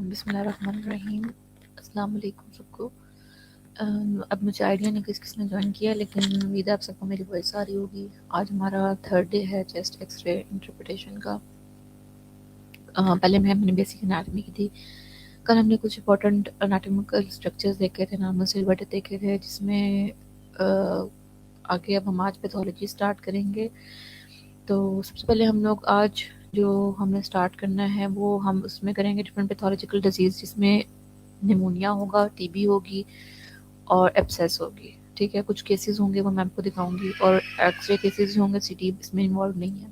बिस्मिल्लाहिर्रहमानिर्रहीम। अस्सलाम वालेकुम सबको। अब मुझे आइडिया नहीं किस किसने ज्वाइन किया, लेकिन उम्मीद है आप सबको मेरी वॉइस आ रही होगी। आज हमारा थर्ड डे है चेस्ट एक्सरे इंटरप्रिटेशन का। पहले मैंने बेसिक एनाटॉमी की थी। कल हमने कुछ इंपॉर्टेंट एनाटॉमिकल स्ट्रक्चर्स देखे थे, नॉर्मल सिलबट देखे थे, जिसमें आगे अब हम आज पैथोलॉजी स्टार्ट करेंगे। तो सबसे पहले हम लोग आज जो हमें स्टार्ट करना है वो हम उसमें करेंगे डिफरेंट पैथोलॉजिकल डिजीज़, जिसमें निमोनिया होगा, टीबी होगी और एब्सेस होगी। ठीक है, कुछ केसेस होंगे वो मैं आपको दिखाऊंगी, और एक्सरे केसेस होंगे, सीटी इसमें इन्वॉल्व नहीं है।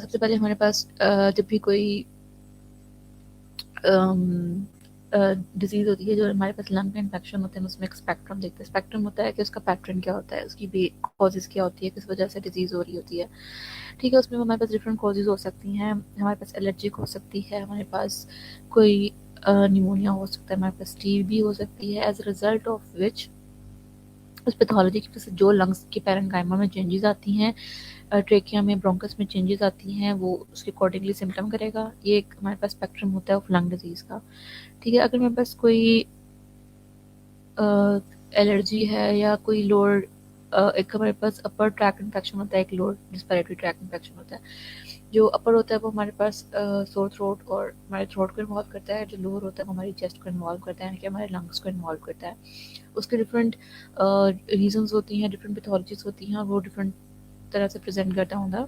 सबसे पहले हमारे पास जब भी कोई डिजीज़ होती है, जो हमारे पास लंग में इन्फेक्शन होते हैं, उसमें एक स्पेक्ट्रम देखते हैं। स्पेक्ट्रम होता है कि उसका पैटर्न क्या होता है, उसकी भी कॉजेज़ क्या होती है, किस वजह से डिजीज़ हो रही होती है। ठीक है, उसमें हमारे पास डिफरेंट कॉजेज़ हो सकती हैं। हमारे पास एलर्जिक हो सकती है, हमारे पास कोई निमोनिया हो सकता है, हमारे पास टीबी हो सकती है, as a result of which उस पैथोलॉजी की वजह से जो लंग्स के पैरेन्काइमा में चेंजेस आती हैं, ट्रेकिया में, ब्रोंकस में चेंजेस आती हैं, वो उसके अकॉर्डिंगली सिम्टम करेगा। ये एक हमारे पास स्पेक्ट्रम होता है ऑफ लंग डिजीज़ का। ठीक है, अगर मेरे पास कोई एलर्जी है या कोई लोअर, एक हमारे पास अपर ट्रैक इन्फेक्शन होता है, एक लोअर रिस्पिरेटरी ट्रैक इन्फेक्शन होता है। जो अपर होता है वो हमारे पास सोर थ्रोट और हमारे थ्रोट को इन्वॉल्व करता है। जो लोअर होता है वो हमारी चेस्ट को इन्वॉल्व करता है, यानी कि हमारे लंग्स को इन्वॉल्व करता है। उसके डिफरेंट रीजंस होती हैं, डिफरेंट पैथोलॉजीज होती हैं, और वो डिफरेंट तरह से प्रेजेंट करता होगा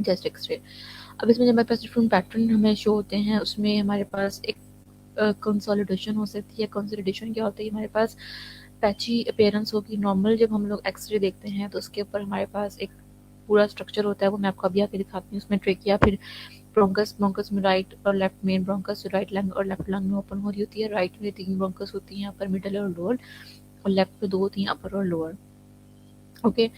चेस्ट एक्सरे। अब इसमें जब हमारे पास डिफरेंट पैटर्न हमें शो होते हैं, उसमें हमारे पास एक कंसोलिडेशन हो सकती है। कंसोलिडेशन क्या होता है? हमारे पास पैची अपीयरेंस होगी। नॉर्मल जब हम लोग एक्सरे देखते हैं तो उसके ऊपर हमारे पास एक पूरा स्ट्रक्चर होता है, वो मैं आपको अभी आके दिखाती हूँ। उसमें ट्रेकिया, फिर ब्रोंकस, ब्रोंकस में राइट और left main bronchus right lung और लेफ्ट लंग में ओपन हो रही होती है। राइट में 3 ब्रोंकस होती हैं, अपर, मिडल और लोअर, और लेफ्ट में 2 होती हैं, अपर और लोअर। ओके,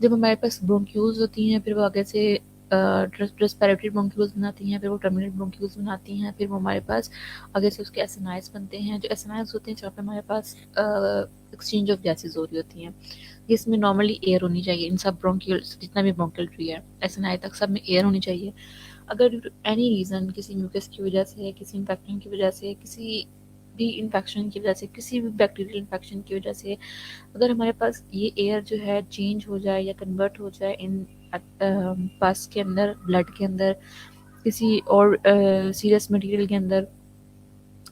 जब हमारे पास ब्रोंक्यूल्स होती हैं, फिर वो आगे से रेस्पिरेटरी ब्रोंक्यूल्स बनाती हैं, फिर वो टर्मिनल ब्रोंक्यूल्स बनाती हैं, फिर वो हमारे पास आगे से उसके एसएनआईज बनते हैं। जो एसएनआईज होते हैं जहाँ पे हमारे पास एक्सचेंज ऑफ गैसेज हो रही होती हैं, जिसमें नॉर्मली एयर होनी चाहिए। इन सब ब्रोंक्यूल्स, जितना भी ब्रोंकियल ट्री है एसएनआई तक, सब में एयर होनी चाहिए। अगर एनी रीज़न, किसी म्यूकस की वजह से, किसी इन्फेक्शन की वजह से, किसी भी इन्फेक्शन की वजह से, किसी भी बैक्टीरियल इन्फेक्शन की वजह से अगर हमारे पास ये एयर जो है चेंज हो जाए या कन्वर्ट हो जाए इन पास के अंदर, ब्लड के अंदर, किसी और सीरियस मटेरियल के अंदर,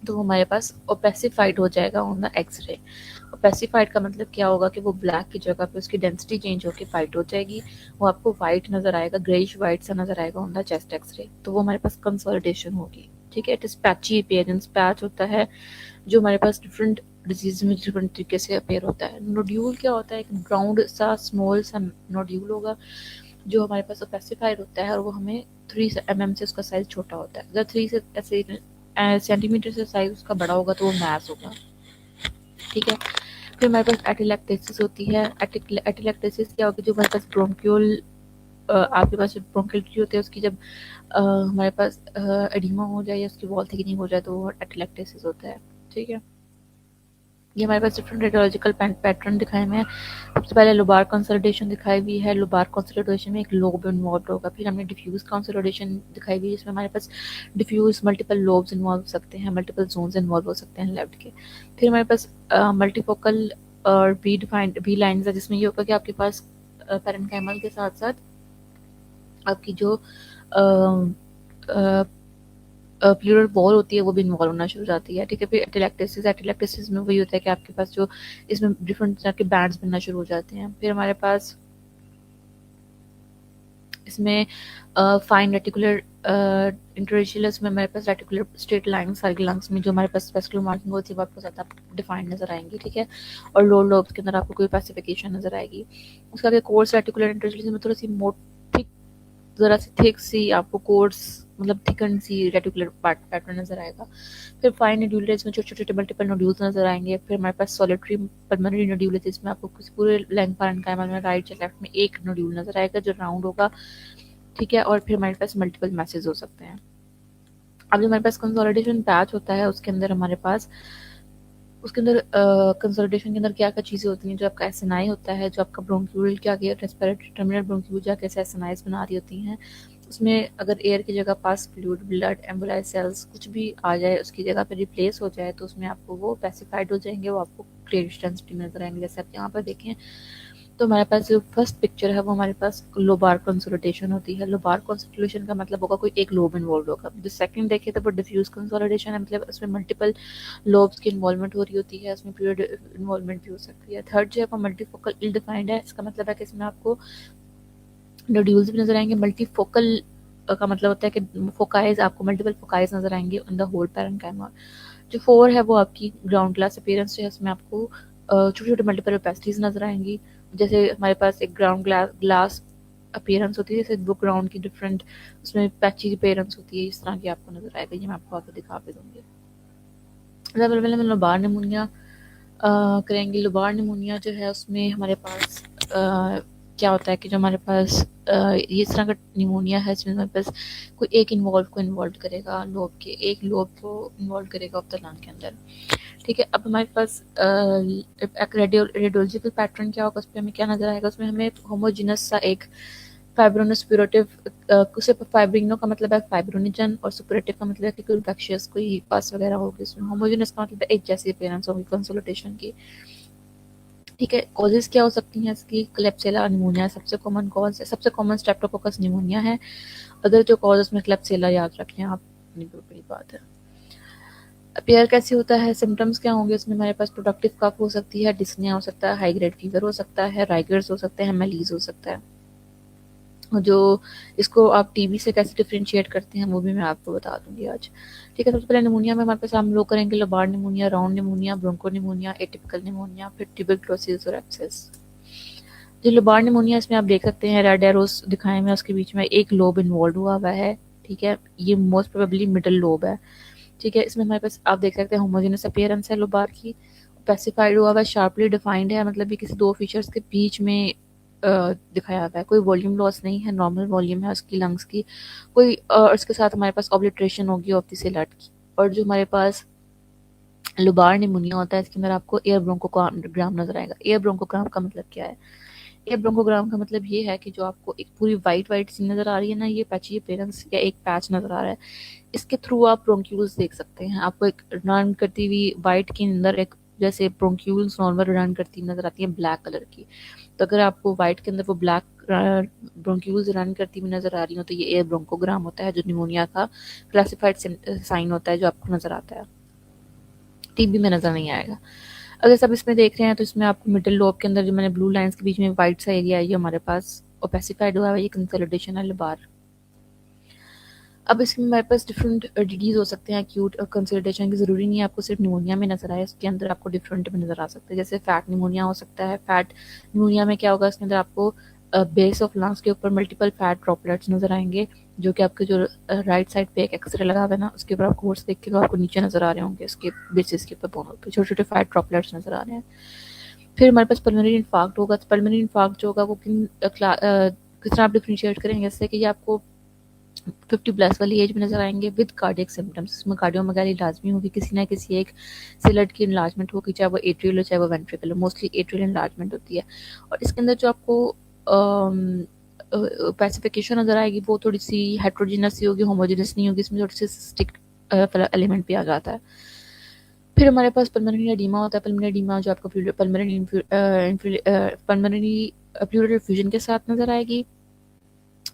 तो वो हमारे पास ओपेसिफाइड हो जाएगा ऑन द एक्सरे। ओपेसिफाइड का मतलब क्या होगा कि वो ब्लैक की जगह पे उसकी डेंसिटी चेंज होकर वाइट हो जाएगी। वो आपको वाइट नजर आएगा, ग्रेइश वाइट सा नजर आएगा ऑन द चेस्ट एक्सरे। तो वो हमारे पास कंसोलिडेशन होगी। ठीक है, it is patchy appearance. Patch होता है जो हमारे पास डिफरेंट डिजीज में डिफरेंट तरीके से अपेयर होता है। नोड्यूल क्या होता है? एक ग्राउंड सा स्मॉल सा नोड्यूल होगा जो हमारे पास ओपेसिफाइड होता है, और वो हमें 3 mm से उसका साइज छोटा होता है। अगर 3 से ऐसे सेंटीमीटर से साइज उसका बड़ा होगा तो वो मैस होगा। ठीक है, फिर हमारे पास एटिलैक्टेसिस होती है। एटिलैक्टेसिस क्या होगी? जो हमारे पास ब्रोंक्यूल, आपके पास जो ब्रोंकियल ट्री होते हैं उसकी जब हमारे पास एडिमा हो जाए या उसकी वॉल थिकनिंग हो जाए तो वो एटिलैक्टेसिस होता है। ठीक है, ये हमारे पास डिफरेंट रेडियोलॉजिकल पैटर्न दिखाए हुए हैं। सबसे पहले लोबार कंसोलिडेशन दिखाई हुई है। लोबार कंसोलिडेशन में एक लोब इन्वॉल्व होगा। फिर हमने डिफ्यूज कंसोलिडेशन दिखाई हुई है, जिसमें हमारे पास डिफ्यूज मल्टीपल लोब्स इन्वॉल्व हो सकते हैं, मल्टीपल जोन्स इन्वॉल्व हो सकते हैं लेफ्ट के। फिर हमारे पास मल्टीफोकल और बी डिफाइंड बी लाइन्स है, जिसमें ये होगा कि आपके पास पैरेन्काइमल के साथ साथ आपकी जो प्लूरल बॉल होती है वो भी इन्वॉल्व होना शुरू हो जाती है। ठीक है, फिर एटिलैक्टेसिस में वही होता है कि आपके पास जो इसमें डिफरेंट तरह के बैंड्स बनना शुरू हो जाते हैं। फिर हमारे पास इसमें फाइन रेटिकुलर इंटरशियलस में हमारे पास रेटिकुलर स्ट्रेट लाइन सारी लंग्स में जो हमारे पास वेस्कुलर मार्किंग होती है वो आपको ज़्यादा डिफाइंड नजर आएंगी। ठीक है, और लोअर लोब्स के अंदर आपको कोई पैसिफिकेशन नजर आएगी। उसके आगे कोर्स रेटिकुलर इंटरशियलस में थोड़ी सी मोटी, ज़रा सी थिक सी आपको कोर्स, मतलब थिकन सी रेटिकुलर पैटर्न नजर आएगा। फिर फाइन नोड्यूल, इसमें छोटे छोटे मल्टीपल नोड्यूल्स नजर आएंगे। फिर हमारे पास सॉलिटरी पल्मोनरी नोड्यूल है, जिसमें आपको किसी पूरे लेंथ पैरेन्काइमल में राइट या लेफ्ट में एक नोड्यूल नजर आएगा जो राउंड होगा। ठीक है, और फिर हमारे पास मल्टीपल मैसेज हो सकते हैं। अब जो हमारे पास कंसोलिडेशन पैच होता है उसके अंदर हमारे पास, उसके अंदर कंसोलिडेशन के अंदर क्या क्या चीज़ें होती हैं? जो आपका एसएनआई होता है, जो आपका ब्रोंक्यूल क्या गया रेस्पिरेटरी टर्मिनल ब्रोंक्यूल जाके एसएनआईज बना रही होती हैं। उसमें अगर एयर की जगह पास फ्लूइड, ब्लड, एम्बोलाइज सेल्स कुछ भी आ जाए, उसकी जगह पर रिप्लेस हो जाए, तो उसमें आपको वो पैसिफाइड हो जाएंगे, वो आपको ग्रेडिश डेंसिटी में नजर आएंगे। जैसे आप यहाँ पर देखें तो हमारे पास जो फर्स्ट पिक्चर है वो हमारे पास लोबार कंसोलिडेशन होती है। लोबार कंसोलिडेशन का मतलब होगा कोई एक लोब इन्वॉल्व होगा। जो सेकंड देखे तो वो डिफ्यूज कंसोलिडेशन है, मतलब उसमें मल्टीपल लोब्स की इन्वॉल्वमेंट हो रही होती है, उसमें पीरियड इन्वॉल्वमेंट भी हो सकती है। थर्ड जो है वो मल्टीफोकल इल डिफाइंड है। इसका मतलब है कि इसमें आपको नोड्यूल्स भी नजर आएंगे। मल्टीफोकल का मतलब होता है कि फोकाइज, आपको मल्टीपल फोकाइज नजर आएंगे इन द होल पैरेन्काइमा। जो 4 है वो आपकी ग्राउंड ग्लास अपीयरेंस है, उसमें आपको छोटे छोटे मल्टीपल ओपेसिटीज नजर आएंगी। जैसे हमारे पास एक ग्राउंड ग्लास अपीयरेंस होती है, जैसे वो ग्राउंड की डिफरेंट उसमें पैची अपीयरेंस होती है, इस तरह की आपको नजर आएगा। ये मैं आपको आगे दिखा भी दूंगी। सबसे पहले मैं लोबार निमोनिया करेंगे। लोबार निमोनिया जो है उसमें हमारे पास क्या होता है कि जो हमारे पास ये इस तरह का निमोनिया है जिसमें हमारे पास कोई एक इन्वॉल्व करेगा, लोब के एक लोब को इन्वॉल्व करेगा ऑफ द लंग के अंदर। ठीक है, अब हमारे पास एक रेडियोलॉजिकल पैटर्न क्या होगा, उसमें हमें क्या नजर आएगा? उसमें हमें होमोजिनस सा एक फाइब्रोनस प्यूरेटिव, फाइब्रिनो का मतलब है फाइब्रोनिजन, और सुपरेटिव का मतलब है कि कोई इन्फेक्शियस कोई पास वगैरह होगी। इसमें होमोजिनस का मतलब एक जैसी अपीयरेंस होगी कंसोलिडेशन की। ठीक है, कॉजेज क्या हो सकती हैं इसकी? क्लेप्सिला निमोनिया सबसे कॉमन कॉज है, सबसे कॉमन स्ट्रेप्टोकोकस निमोनिया है। अदर जो कॉज उसमें क्लेप्सिला याद रख लें आप, बड़ी बात है। अपीयर कैसे होता है? सिम्टम्स क्या होंगे उसमें? हमारे पास प्रोडक्टिव कफ हो सकती है, डिस्निया हो सकता है, हाई ग्रेड फीवर हो सकता है, राइगर्स हो सकते हैं, मेलीज हो सकता है। जो इसको आप टीबी से कैसे डिफरेंशिएट करते हैं वो भी मैं आपको बता दूंगी आज। ठीक है, सबसे पहले निमोनिया में हमारे पास हम लोग करेंगे lobar pneumonia, round pneumonia, bronchopneumonia, atypical pneumonia, फिर ट्यूबरक्लोसिस और एब्सेस। जो लोबार निमोनिया, इसमें आप देख सकते हैं रेड एरोस दिखाए में, उसके बीच में एक लोब इन्वॉल्व हुआ है। ठीक है, ये मोस्ट प्रोबेबली मिडल लोब है। ठीक है, इसमें हमारे पास आप देख सकते हैं होमोजेनस अपीयरेंस है लोबार की, स्पेसिफाइड हुआ है, शार्पली डिफाइंड है, मतलब ये किसी दो फीचर्स के बीच में दिखाया हुआ है। कोई वॉल्यूम लॉस नहीं है, नॉर्मल वॉल्यूम है उसकी लंग्स की। कोई इसके साथ हमारे पास ऑब्लिट्रेशन होगी ऑफ द सिलट की। और जो हमारे पास लुबार निमोनिया होता है, इसके अंदर आपको एयर ब्रोंकोग्राम नजर आएगा। एयर ब्रोंकोग्राम का मतलब क्या है? एयर ब्रोंकोग्राम का मतलब ये है कि जो आपको एक पूरी वाइट वाइट सी नजर आ रही है ना, ये पैची अपीयरेंस या एक पैच नजर आ रहा है, इसके थ्रू आप ब्रोंक्यूल्स देख सकते हैं। आपको एक रन करती हुई वाइट के अंदर एक जैसे ब्रोंक्यूल्स नॉर्मल रन करती नजर आती है ब्लैक कलर की। तो अगर आपको वाइट के अंदर वो ब्लैक ब्रोंक्यूल्स रन करती हुई नजर आ रही हो तो ये एयर ब्रोंकोग्राम होता है, जो निमोनिया का क्लासिफाइड साइन होता है जो आपको नजर आता है। टीबी में नजर नहीं आएगा। अगर सब इसमें देख रहे हैं तो इसमें आपको मिडिल लोब के अंदर जो मैंने ब्लू लाइंस के बीच में व्हाइट सा एरिया है, ये हमारे पास ओपेसिफाइड हुआ है, ये कंसोलिडेशन है लबार। अब इसमें हमारे पास डिफरेंट डिजीज हो सकते हैं एक्यूट और कंसोलिडेशन की, जरूरी नहीं है आपको सिर्फ निमोनिया में नजर आए, इसके अंदर आपको डिफरेंट में नजर आ सकते हैं। जैसे फैट निमोनिया हो सकता है। फैट निमोनिया में क्या होगा, इसके अंदर आपको बेस ऑफ लंग्स के ऊपर मल्टीपल फैट ड्रॉपलेट्स नजर आएंगे, जो कि आपके जो राइट साइड पे एक एक्सरे लगा हुआ है ना, उसके ऊपर आप कोर्स देख के तो आपको नीचे नजर आ रहे होंगे, इसके बेसिस के ऊपर बोनों पे छोटे छोटे फैट ड्रॉपलेट्स नजर आ रहे हैं। फिर हमारे पास पल्मोनरी इन्फार्क्ट होगा। तो पल्मोनरी इन्फार्क्ट जो होगा वो किस तरह आप डिफ्रेंशिएट करेंगे, जैसे कि ये आपको 50 प्लस वाली एज में नजर आएंगे विद कार्डियक सिम्टम्स। इसमें कार्डियोमेगाली लाजमी होगी, किसी ना किसी एक सिलट की इनलार्जमेंट होगी, चाहे वो एट्रियल हो चाहे वो वेंट्रिकल हो, मोस्टली एट्रियल इनलार्जमेंट होती है। और इसके अंदर जो आपको पैसिफिकेशन नजर आएगी वो थोड़ी सी हेट्रोजिनस सी होगी, होमोजिनस नहीं होगी, इसमें थोड़ी सी सिस्टिक एलिमेंट भी आ जाता है। फिर हमारे पास पल्मोनरी एडीमा होता है। पल्मोनरी एडीमा जो आपको पल्मोनरी प्लूरल फ्यूजन के साथ नजर आएगी।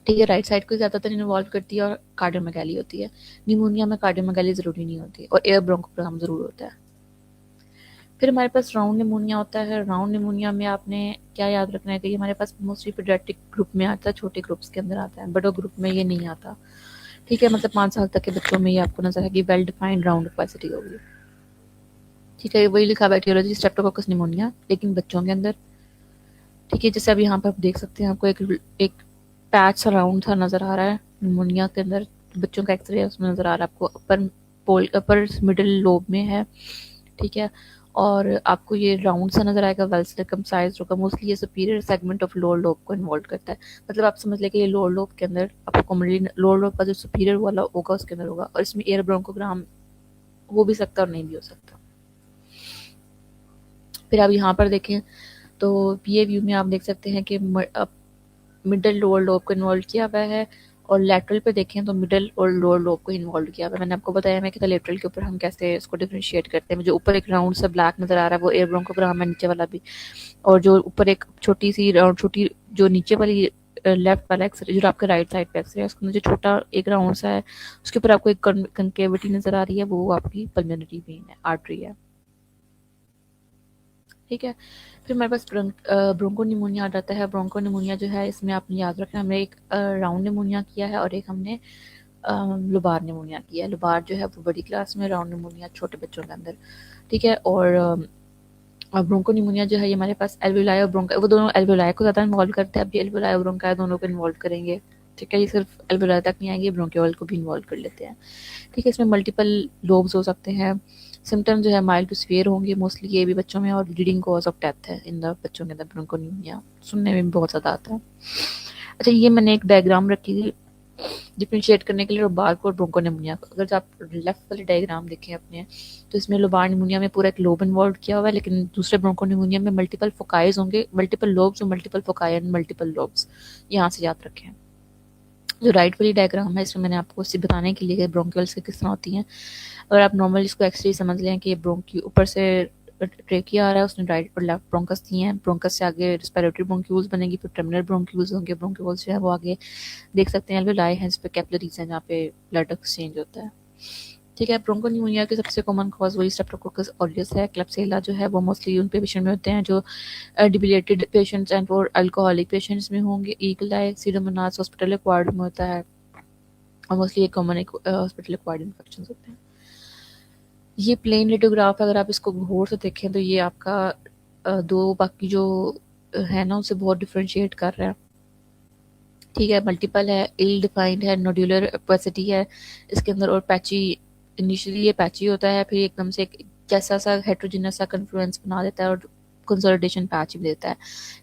ठीक है, राइट साइड को ज्यादातर इन्वॉल्व करती है और कार्डियोमेगाली होती है। निमोनिया में कार्डियोमेगाली जरूरी नहीं होती और एयर ब्रोंकोग्राम जरूर होता है। फिर हमारे पास राउंड निमोनिया होता है। राउंड निमोनिया में आपने क्या याद रखना है कि ये हमारे पास मोस्टली पीडियाट्रिक ग्रुप में आता है, छोटे ग्रुप्स के अंदर आता है, बड़े ग्रुप में ये नहीं आता। ठीक है, मतलब 5 साल तक के बच्चों में ये आपको नजर आएगी, वेल डिफाइंड राउंड कैपेसिटी होगी। ठीक है, वही लिखा बैक्टीरियोलॉजी स्ट्रेप्टोकोकस निमोनिया, लेकिन बच्चों के अंदर। ठीक है, जैसे अब यहाँ पर आप देख सकते हैं, आपको एक पैच सा राउंड सा नजर आ रहा है निमोनिया के अंदर। बच्चों का एक्सरे है उसमें नजर आ रहा है आपको, अपर मिडिल लोब में है। ठीक है, और आपको ये राउंड सा नजर आएगा, वेल सर्कमसाइज्ड होगा। मोस्टली ये superior segment of lower lobe को इन्वॉल्व करता है। मतलब आप समझ लें कि ये लोअर लोब के अंदर आपको कॉमनली लोअर लोब का जो सुपीरियर वाला होगा उसके अंदर होगा, और इसमें एयर ब्रोंकोग्राम हो भी सकता है और नहीं भी हो सकता। फिर आप यहाँ पर देखें तो ये व्यू में आप देख सकते हैं कि मिडल लोअर लोब को इन्वॉल्व किया हुआ है, और लेटरल पे देखें तो मिडल और लोअर लोब को इन्वॉल्व किया हुआ है। मैंने आपको बताया मैं कि लेटरल के ऊपर हम कैसे इसको डिफरेंशिएट करते हैं। जो ऊपर एक राउंड सा ब्लैक नजर आ रहा है वो एयर ब्रोंकोग्राम है, नीचे वाला भी। और जो ऊपर एक छोटी सी राउंड छोटी जो नीचे वाली लेफ्ट वाला एक्सरे जो आपके राइट साइड पे एक्सरे है, उसके अंदर जो छोटा एक राउंड सा है उसके ऊपर आपको एक कंकेविटी नजर आ रही है, वो आपकी पल्मोनरी वेन है, आर्टरी है। ठीक है, फिर हमारे पास ब्रोंको निमोनिया आ जाता है। ब्रोंको निमोनिया जो है, इसमें आपने याद रखना, हमने एक राउंड निमोनिया किया है और एक हमने लुबार निमोनिया किया है। लुबार जो है वो बड़ी क्लास में, राउंड निमोनिया छोटे बच्चों के अंदर। ठीक है, और ब्रोंको निमोनिया जो है ये हमारे पास एल्वेलाई और ब्रोंका, वो दोनों एल्वेलाई को ज़्यादा इन्वॉल्व करते हैं। अभी एल्वेलाई और ब्रोंका दोनों को इन्वॉल्व करेंगे। ठीक है, ये सिर्फ एल्वेलाई तक नहीं आएंगे, ब्रोंकियोल को भी इन्वॉल्व कर लेते हैं। ठीक है, इसमें मल्टीपल लोब्स हो सकते हैं। सिम्टम जो है माइल्ड टू सीवियर होंगे मोस्टली ये भी बच्चों में, और लीडिंग कॉज ऑफ डेथ है इन द बच्चों के अंदर ब्रोंकोनिमोनिया, सुनने में भी बहुत ज़्यादा आता है। अच्छा, ये मैंने एक डायग्राम रखी थी डिफ्रेंशिएट करने के लिए लोबार को और ब्रोंकोनिमोनिया को। अगर आप लेफ्ट वाले डायग्राम देखें अपने, तो इसमें लोबार निमोनिया में पूरा एक लोब इन्वॉल्व किया हुआ है, लेकिन दूसरे ब्रोंकोनिमोनिया में मल्टीपल फोकाइज होंगे, मल्टीपल लोब्स और multiple foci and multiple lobes. यहाँ से याद रखें। जो राइट वाली डायग्राम है इसमें मैंने आपको इसे बताने के लिए ब्रोंकियल्स की किस तरह होती हैं। अगर आप नॉर्मल इसको एक्सरे समझ लें कि ब्रोंकी ऊपर से ट्रेकिया आ रहा है, उसने राइट और लेफ्ट ब्रोंकस दिए हैं, ब्रोंकस से आगे रेस्पिरेटरी ब्रोंक्यूल्स बनेगी, फिर टर्मिनल ब्रोंक्यूल्स होंगे, ब्रोंक्यूल्स जो है वो आगे देख सकते हैं एल्वेलाई हैं, इस पे कैपिलरीज हैं जहाँ पे ब्लड एक्सचेंज होता है। ठीक है। ब्रोंकोनिमोनिया के सबसे कॉमन कॉज वही स्ट्रेप्टोकोकस ऑरियस है। क्लेप्सिला जो है वो मोस्टली उन पेशेंट में होते हैं जो डिबिलेटेड पेशेंट्स एंड और अल्कोहलिक पेशेंट्स में होंगे। ईकोलाई सीडोमोनास हॉस्पिटल एक्वायर्ड में होता है और मोस्टली एक कॉमन हॉस्पिटल एक्वायर्ड इन्फेक्शन होते हैं। ये प्लेन रेडियोग्राफ अगर आप इसको गौर से देखें तो ये आपका दो बाकी जो है ना उसे बहुत डिफ्रेंशिएट कर रहा है। ठीक है, मल्टीपल है, इल डिफाइंड है, नोड्यूलर ओपेसिटी है इसके अंदर और पैची। इनिशियली ये पैची होता है, फिर एकदम से एक जैसा सा हेट्रोजिनस सा कन्फ्लुएंस बना देता है और कंसोलिडेशन पैच भी देता है।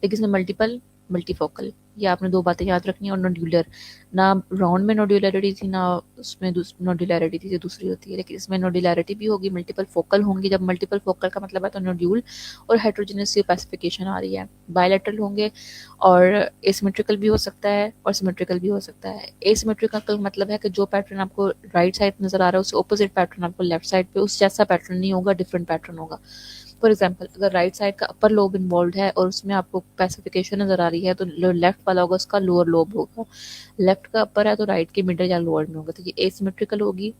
लेकिन इसमें मल्टीपल मल्टीफोकल, ये आपने दो बातें याद रखनी है। और नोड्यूलर, ना राउंड में नोड्यूलरिटी थी ना उसमें नोड्यूलरिटी थी जो दूसरी होती है, लेकिन इसमें नोड्यूलरिटी भी होगी, मल्टीपल फोकल होंगी। जब मल्टीपल फोकल का मतलब है तो नोड्यूल और हेट्रोजिनस की स्पेसिफिकेशन आ रही है। बायलैटरल होंगे और एसिमेट्रिकल भी हो सकता है और सिमेट्रिकल भी हो सकता है। एसिमेट्रिकल का मतलब है कि जो पैटर्न आपको राइट साइड नजर आ रहा है उससे ऑपोजिट पैटर्न आपको लेफ्ट साइड पे उस जैसा पैटर्न नहीं होगा, डिफरेंट पैटर्न होगा। फॉर एग्जाम्पल, अगर राइट साइड का अपर लोब इन्वॉल्व है और उसमें आपको स्पेसिफिकेशन नजर आ रही है तो लेफ्ट वाला होगा उसका लोअर लोब होगा। लेफ्ट का अपर है तो राइट के मिडल या लोअर में होगा, तो ये एसिमेट्रिकल होगी।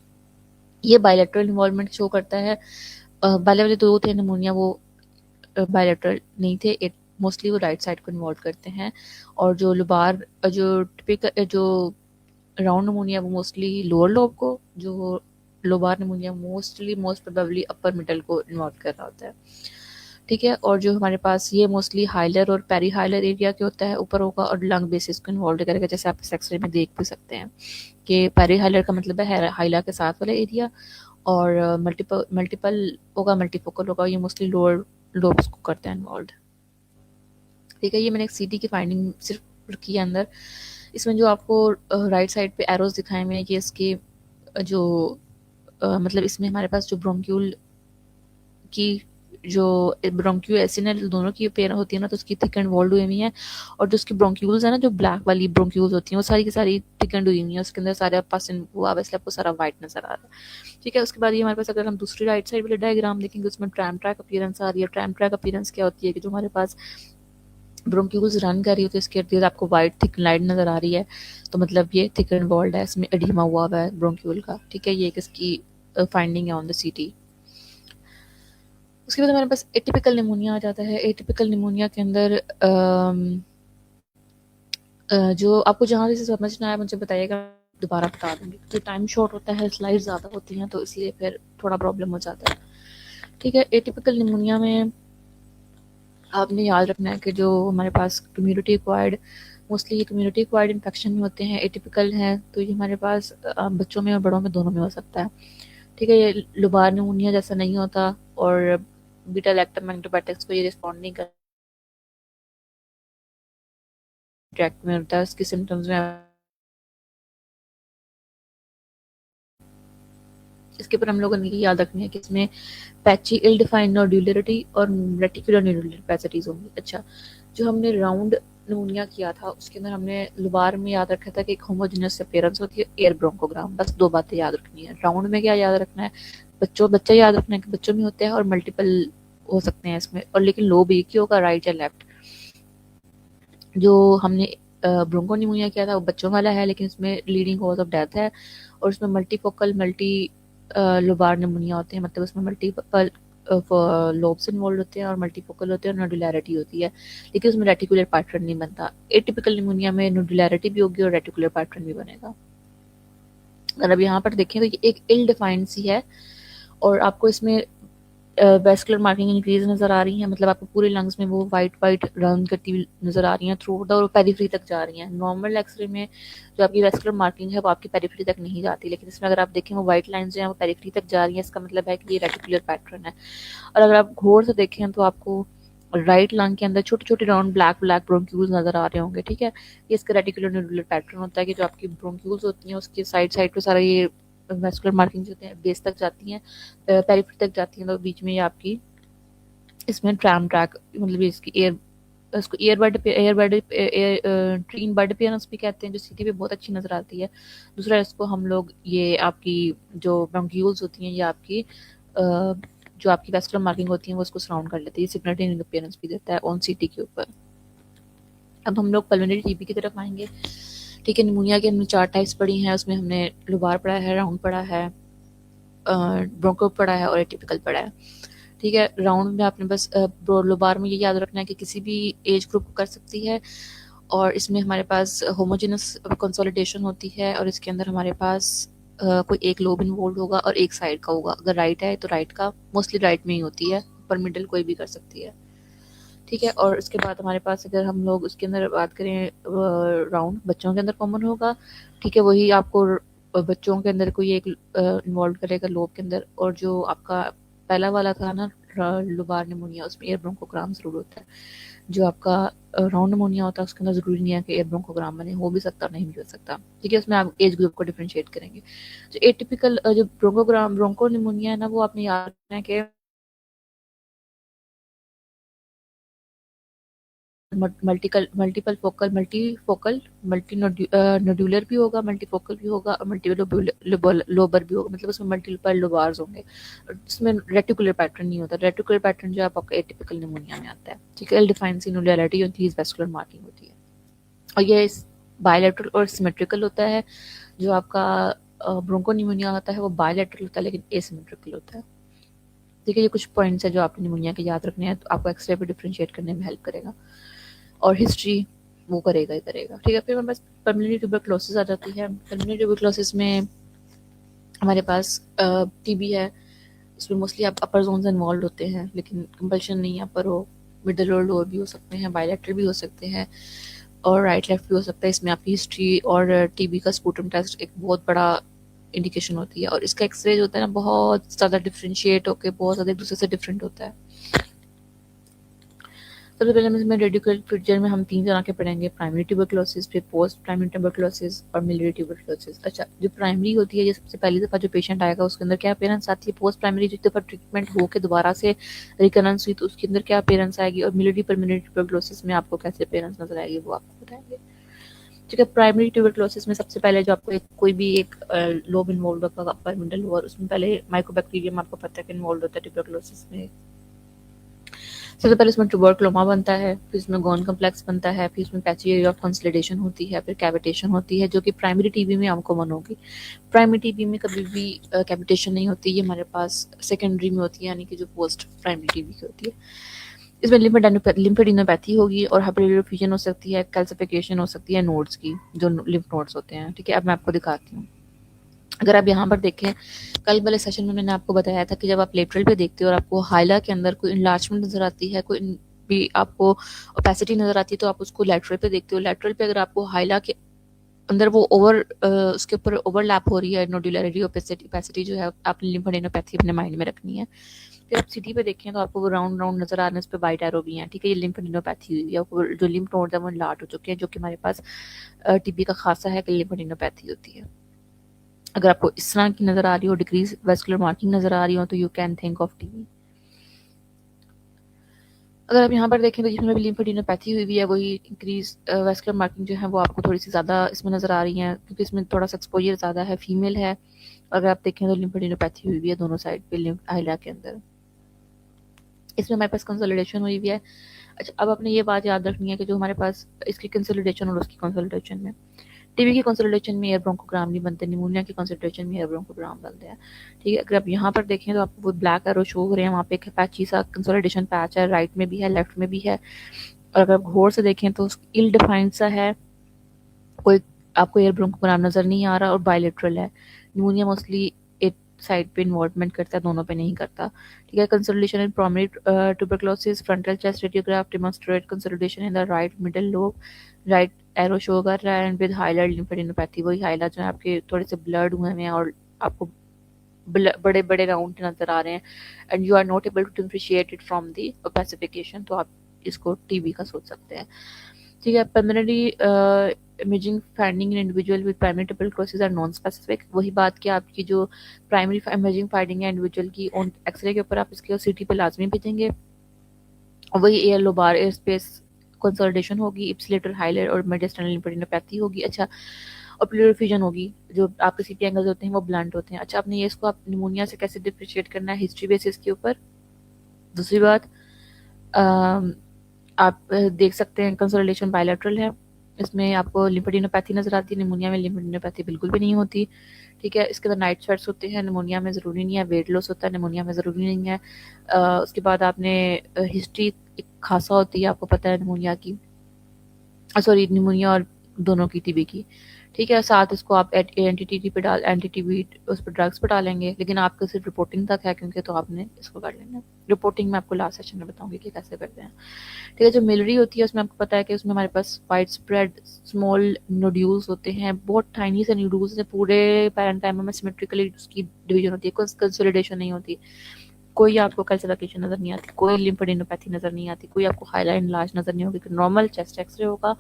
ये बायलैटरल इन्वॉल्वमेंट शो करता है। पहले वाले दो थे निमोनिया वो बायलैटरल नहीं थे, मोस्टली वो राइट साइड को इन्वॉल्व करते हैं। और जो लुबार जो टिपिकल जो राउंड निमोनिया वो मोस्टली लोअर लोब को, जो lobar pneumonia mostly most probably upper middle को इन्वॉल्व कर रहा होता है। ठीक है, और जो हमारे पास ये मोस्टली हाइलर और पेरी हाइलर एरिया के होता है, ऊपर होगा और लंग बेसिस को इन्वॉल्व करेगा, जैसे आप इस एक्सरे में देख भी सकते हैं कि पेरी हाइलर का मतलब है हाइला के साथ वाला एरिया और मल्टीपल मल्टीपल होगा, मल्टीफोकल होगा, ये मोस्टली लोअर लोब्स को करते हैं इन्वॉल्व। ठीक है, ये मैंने एक सीटी की फाइंडिंग सिर्फ रखी है अंदर। इसमें जो आपको राइट साइड पे एरोज दिखाए हुए हैं ये इसके जो मतलब इसमें हमारे पास जो ब्रोंक्यूल की जो ब्रोंक्यू एसिनल दोनों की पेयर होती है ना तो उसकी थिक एंड वॉल्ड हुई हुई है। और जो उसकी ब्रोंक्यूल्स है ना, जो ब्लैक वाली ब्रोंक्यूल्स होती हैं वो सारी की सारी थिक एंड हुई हुई है, उसके अंदर सारे पास हुआ, वैसे आपको सारा वाइट नजर आ रहा है। ठीक है, उसके बाद ये हमारे पास अगर हम दूसरी राइट साइड वाले डायग्राम देखेंगे उसमें ट्रैम ट्रैक अपीयरेंस आ रही है। ट्रैम ट्रैक अपीयरेंस क्या होती है कि जो हमारे पास ब्रोंक्यूल्स रन कर रही होती है इसके इर्द गिर्द आपको वाइट थिक लाइन नजर आ रही है, तो मतलब ये थिक एंड वॉल्ड है, इसमें एडिमा हुआ है ब्रोंक्यूल का। ठीक है, ये एक इसकी फाइंडिंग है ऑन द सीटी। उसके बाद हमारे पास एटिपिकल निमोनिया आ जाता है। एटिपिकल निमोनिया के अंदर जो आपको जहाँ से समझना है मुझे बताइएगा, दोबारा बता दूंगी। तो टाइम शॉर्ट होता है, स्लाइड ज़्यादा होती हैं तो इसलिए फिर थोड़ा प्रॉब्लम हो जाता है। ठीक है, एटिपिकल निमोनिया में आपने याद रखना है कि जो हमारे पास कम्युनिटी एक्वायर्ड, मोस्टली ये कम्युनिटी एक्वायर्ड इन्फेक्शन में होते हैं, एटिपिकल हैं तो ये हमारे पास बच्चों में और बड़ों में दोनों में हो सकता है। ठीक है, ये लुबार निमोनिया जैसा नहीं होता और बीटा लैक्टम एंटीबायोटिक्स को ये रिस्पॉन्ड नहीं कर ट्रैक में होता है, उसके सिम्टम्स में। इसके ऊपर हम लोगों ने ये याद रखनी है कि इसमें पैची इल डिफाइंड नोड्यूलरिटी और रेटिकुलर नोड्यूलर पैसिटीज होंगी। अच्छा, जो हमने राउंड निमोनिया किया था उसके अंदर हमने लुबार में याद रखा था कि एक होमोजेनस अपीयरेंस होती है, एयर ब्रोंकोग्राम। बस दो बातें याद रखनी है। राउंड में क्या याद रखना है, बच्चा याद रखना है कि बच्चों में होते हैं और मल्टीपल हो सकते हैं इसमें, और लेकिन लोब एक ही होगा, राइट या लेफ्ट। जो हमने ब्रोंको निमोनिया किया था वो बच्चों वाला है, लेकिन इसमें लीडिंग कॉज ऑफ डेथ है और उसमें मल्टीफोकल मल्टी लोबार निमोनिया होते हैं, मतलब उसमें मल्टीपल लोब्स इन्वॉल्व होते हैं और मल्टीफोकल होते हैं और नोडुलैरिटी होती है, लेकिन उसमें रेटिकुलर पैटर्न नहीं बनता। एटिपिकल निमोनिया में नोडुलैरिटी भी होगी और रेटिकुलर पैटर्न भी बनेगा। अगर अब यहाँ पर देखें तो ये एक इल डिफाइंड सी है और आपको इसमें वेस्कुलर मार्किंग इंक्रीज नजर आ रही है, मतलब आपको पूरे लंग्स में वो वाइट वाइट रन करती हुई नजर आ रही हैं थ्रू द और पेरिफेरी तक जा रही हैं। नॉर्मल एक्सरे में जो आपकी वेस्कुलर मार्किंग है वो आपकी पेरिफेरी तक नहीं जाती, लेकिन इसमें अगर आप देखें वो वाइट लाइंस जो हैं वो पेरिफेरी तक जा रही हैं, इसका मतलब है कि ये रेटिकुलर पैटर्न है। और अगर आप गौर से देखें तो आपको राइट लंग के अंदर छोटे छोटे राउंड ब्लैक ब्लैक ब्रोंक्यूल्स नजर आ रहे होंगे। ठीक है, ये इसका रेटिकुलर नोडुलर पैटर्न होता है कि जो आपकी ब्रोंक्यूल्स होती हैं उसके साइड साइड पे सारा ये वेस्कुलर मार्किंग्स होते हैं, बेस तक जाती हैं, पेरिफेरी तक जाती हैं, तो बीच में ये आपकी इसमें ट्रैम ट्रैक, मतलब इसकी एयर, इसको एयरबड ट्रीन बर्ड अपीयरेंस भी कहते हैं, जो सिटी पे बहुत अच्छी नजर आती है। दूसरा इसको हम लोग ये आपकी जो ब्रोंक्यूल्स होती हैं, ये आपकी जो आपकी वेस्कुलर मार्किंग होती है वो उसको सराउंड कर लेती है, सिग्नेटिंग अपीयरेंस भी देता है ऑन सिटी के ऊपर। अब हम लोग पल्मोनरी टीबी की तरफ आएंगे। ठीक है, निमोनिया के हमने 4 टाइप्स पढ़ी हैं, उसमें हमने लुबार पढ़ा है, राउंड पढ़ा है, ब्रोंको पड़ा है और एटिपिकल पड़ा है। ठीक है, राउंड में आपने बस लोबार में ये याद रखना है कि किसी भी एज ग्रुप को कर सकती है, और इसमें हमारे पास होमोजेनस कंसोलिडेशन होती है, और इसके अंदर हमारे पास कोई एक लोब इन्वॉल्व होगा और एक साइड का होगा। अगर राइट है तो राइट का, मोस्टली राइट में ही होती है, पर मिडल कोई भी कर सकती है। ठीक है, और उसके बाद हमारे पास अगर हम लोग उसके अंदर बात करें, राउंड बच्चों के अंदर कॉमन होगा। ठीक है, वही आपको बच्चों के अंदर कोई एक इन्वॉल्व करेगा लोब के अंदर, और जो आपका पहला वाला था ना लुबार निमोनिया, उसमें एयर ब्रोंकोग्राम जरूर होता है। जो आपका राउंड निमोनिया होता है उसके अंदर जरूरी नहीं है कि एयर ब्रोंकोग्राम बने, हो भी सकता नहीं भी हो सकता। ठीक है, उसमें आप एज ग्रुप को डिफरेंशिएट करेंगे। जो एटिपिकल जो ब्रोंको निमोनिया है ना, वो आपने याद रखना है कि मल्टीपल फोकल मल्टी नोड्यूलर भी होगा, मल्टीफोकल भी होगा, और लोबर भी होगा, मतलब उसमें मल्टीपल लोबार्स होंगे। इसमें रेटिकुलर पैटर्न नहीं होता। रेटिकुलर पैटर्न जो आपका एटिपिकल निमोनिया में आता है। ठीक है, एल डिफाइन सिनुलैरिटी होती है, वेस्कुलर मार्किंग होती है, और ये बायलैटरल और सिमेट्रिकल होता है। जो आपका ब्रोंको निमोनिया होता है वो बायलैटरल होता है लेकिन एसिमेट्रिकल होता है। ठीक है, ये कुछ पॉइंट्स है जो आपको निमोनिया के याद रखने हैं, तो आपको एक्सरे पे डिफरेंशिएट करने में हेल्प करेगा, और हिस्ट्री वो करेगा ही करेगा। ठीक है, फिर हमारे पास पल्मोनरी ट्यूबरक्लोसिस आ जाती है। पल्मोनरी ट्यूबरक्लोसिस में हमारे पास टीबी है। इसमें मोस्टली आप अपर जोन इन्वॉल्व होते हैं, लेकिन कंपल्शन नहीं है अपर हो, मिडल और लोअर भी हो सकते हैं, बायलैटरल भी हो सकते हैं, और राइट लेफ्ट भी हो सकता है। इसमें आपकी हिस्ट्री और टीबी का स्पूटम टेस्ट एक बहुत बड़ा इंडिकेशन होती है, और इसका एक्सरे जो होता है ना, बहुत ज़्यादा डिफ्रेंशिएट होकर बहुत ज़्यादा एक दूसरे से डिफरेंट होता है। सबसे पहले इसमें रेडिकुलर फ्रिक्चर में हम 3 तरह के पढ़ेंगे, प्राइमरी ट्यूबरक्लोसिस, फिर पोस्ट प्राइमरी ट्यूबरक्लोसिस और मिलियरी ट्यूबरक्लोसिस। अच्छा, जो प्राइमरी होती है, ये सबसे पहली दफ़ा जो पेशेंट आएगा उसके अंदर क्या अपीयरेंस आती है। पोस्ट प्राइमरी जिस दफ़ा ट्रीटमेंट होकर दोबारा से रिकरेंस हुई तो उसके अंदर क्या अपीयरेंस आएगी, और मिलियरी परमिनेंट ट्यूबरक्लोसिस में आपको कैसे अपीयरेंस नजर आएगी वो आपको बताएंगे। ठीक है, प्राइमरी ट्यूबरक्लोसिस में सबसे पहले जो आपको कोई भी एक लोब इन्वॉल्व होगा, अपर मिडल लोअर, उसमें पहले माइकोबैक्टीरियम आपको पता है कि इन्वॉल्व होता है ट्यूबरक्लोसिस में। सबसे पहले इसमें ट्यूबरक्लोमा बनता है, फिर इसमें गोन कम्प्लेक्स बनता है, फिर इसमें पैची एरिया ऑफ कंसोलिडेशन होती है, फिर कैविटेशन होती है, जो कि प्राइमरी टीबी में आपको कॉमन होगी। प्राइमरी टीबी में कभी भी कैविटेशन नहीं होती, ये हमारे पास सेकेंडरी में होती है, यानी कि जो पोस्ट प्राइमरी टीबी की होती है। इसमें लिम्फेडिनोपैथी होगी, और हाइपरलियर फ्यूजन हो सकती है, कैल्सिफिकेशन हो सकती है नोड्स की, जो लिम्फ नोड्स होते हैं। ठीक है, अब मैं आपको दिखाती हूँ। अगर आप यहाँ पर देखें, कल वाले सेशन में मैंने आपको बताया था कि जब आप लेटरल पे देखते हो और आपको हाइला के अंदर कोई इनलार्जमेंट नजर आती है, कोई भी आपको ओपेसिटी नजर आती है, तो आप उसको लेटरल पे देखते हो। लेटरल पे अगर आपको हाइला के अंदर वो उसके ऊपर ओवरलैप हो रही है, नोडुलैरिटी ओपेसिटी जो है, आपने लिम्फेडिनोपैथी अपने माइंड में रखनी है। फिर आप सिटी पे देखें तो आपको वो राउंड राउंड नजर आ रहे हैं, उस पर वाइट एरो भी है। ठीक है, ये लिम्फेडिनोपैथी हुई है, आपको जो लिम्फ नोड है वो लाट हो चुके हैं, जो कि हमारे पास टीबी का खासा है कि लिम्फेडिनोपैथी होती है। अगर आपको इस तरह की नजर आ रही हो, डिक्रीज वेस्कुलर मार्किंग नजर आ रही हो, तो you can think of TB. अगर आप यहाँ पर देखें तो जिसमें भी लिम्फेडिनोपैथी हुई है, वही इंक्रीज वेस्कुलर मार्किंग जो है वो आपको थोड़ी सी ज़्यादा इसमें नज़र आ रही है, क्योंकि इसमें थोड़ा सा एक्सपोजर ज़्यादा है, फीमेल है। अगर आप देखें तो लिम्फेडिनोपैथी हुई है दोनों साइड पे आइला के अंदर। इसमें हमारे पास कंसोलिडेशन हुई है। अच्छा, अब आपने ये बात याद रखनी है कि जो हमारे पास इसकी कंसोलिडेशन और उसकी कंसोलिडेशन में, टीबी की कंसोलिडेशन में एयर ब्रोंकोग्राम नहीं बनते, निमोनिया की कंसोलिडेशन में एयर ब्रोंकोग्राम बनते हैं। ठीक है, अगर आप यहाँ पर देखें तो आपको वो ब्लैक एरो शो हो रहे हैं, वहाँ पे एक पैची सा कंसोलिडेशन पैच है, राइट में भी है, लेफ्ट में भी है। और अगर आप गौर से देखें तो इल डिफाइंड सा है, कोई आपको एयर ब्रोंकोग्राम नजर नहीं आ रहा, और बायलेटरल है। निमोनिया मोस्टली एक साइड पे इन्वॉल्वमेंट करता है, दोनों पे नहीं करता। ठीक है, consolidation in primary tuberculosis, frontal chest radiograph demonstrate consolidation in the right middle lobe, right arrow show कर रहा है, एंड विद हाइलाइट लिम्फेडिनोपैथी, वही हाइलाइट जो है आपके थोड़े से ब्लड हुए हैं और आपको बड़े बड़े राउंड नजर आ रहे हैं, and you are not able to differentiate it from the opacification, तो आप इसको टीबी का सोच सकते हैं। ठीक है, pulmonary imaging finding in individual with primary tuberculosis are non specific. वही बात कि आपकी जो प्राइमरी इमेजिंग फाइंडिंग है इंडिविजुअल की, ऑन एक्सरे के ऊपर आप इसके सीटी पे लाजमी भेजेंगे, और वही air lobar air space consolidation होगी, इप्सिलेटर हाइलर और मेडिस्टनल लिम्फेडिनोपैथी होगी। अच्छा, और प्लूरल फ्यूजन होगी, जो आपके सीटी एंगल्स होते हैं वो ब्लंट होते हैं। अच्छा, आपने ये इसको आप निमोनिया से कैसे डिफरेंशिएट करना है, हिस्ट्री बेसिस के ऊपर। दूसरी बात, अम, आप देख सकते हैं कंसोलिडेशन बायलैटरल है, इसमें आपको लिम्फेडिनोपैथी नज़र आती है। निमोनिया में लिम्फेडिनोपैथी बिल्कुल भी नहीं होती, ठीक है। इसके अंदर नाइट स्वेट्स होते हैं, निमोनिया में ज़रूरी नहीं है। वेट लॉस होता है, निमोनिया में ज़रूरी नहीं है। उसके बाद आपने हिस्ट्री एक खासा होती है, आपको पता है निमोनिया की, सॉरी निमोनिया और दोनों की, टीबी की, ठीक है। साथ इसको आप एंटी पे डाल, एंटी टीबी उस पर ड्रग्स पे डालेंगे, लेकिन आपका सिर्फ रिपोर्टिंग तक है, क्योंकि तो आपने इसको कर लेना है। रिपोर्टिंग में आपको लास्ट सेशन में बताऊंगी कि कैसे करते हैं, ठीक है। जो मिलरी होती है उसमें आपको पता है कि उसमें हमारे पास वाइड स्प्रेड स्मॉल नोड्यूल्स होते हैं, बहुत टाइनी से नोड्यूल्स हैं, पूरे पैरेंकाइमा में सिमेट्रिकली उसकी डिवीजन होती है, कंसोलिडेशन नहीं होती, कोई आपको कैल्सिफिकेशन नजर नहीं आती, कोई लिम्फेडिनोपैथी नजर नहीं आती, कोई आपको हाईलाइट लार्ज नजर नहीं होगी, नॉर्मल चेस्ट एक्सरे होगा।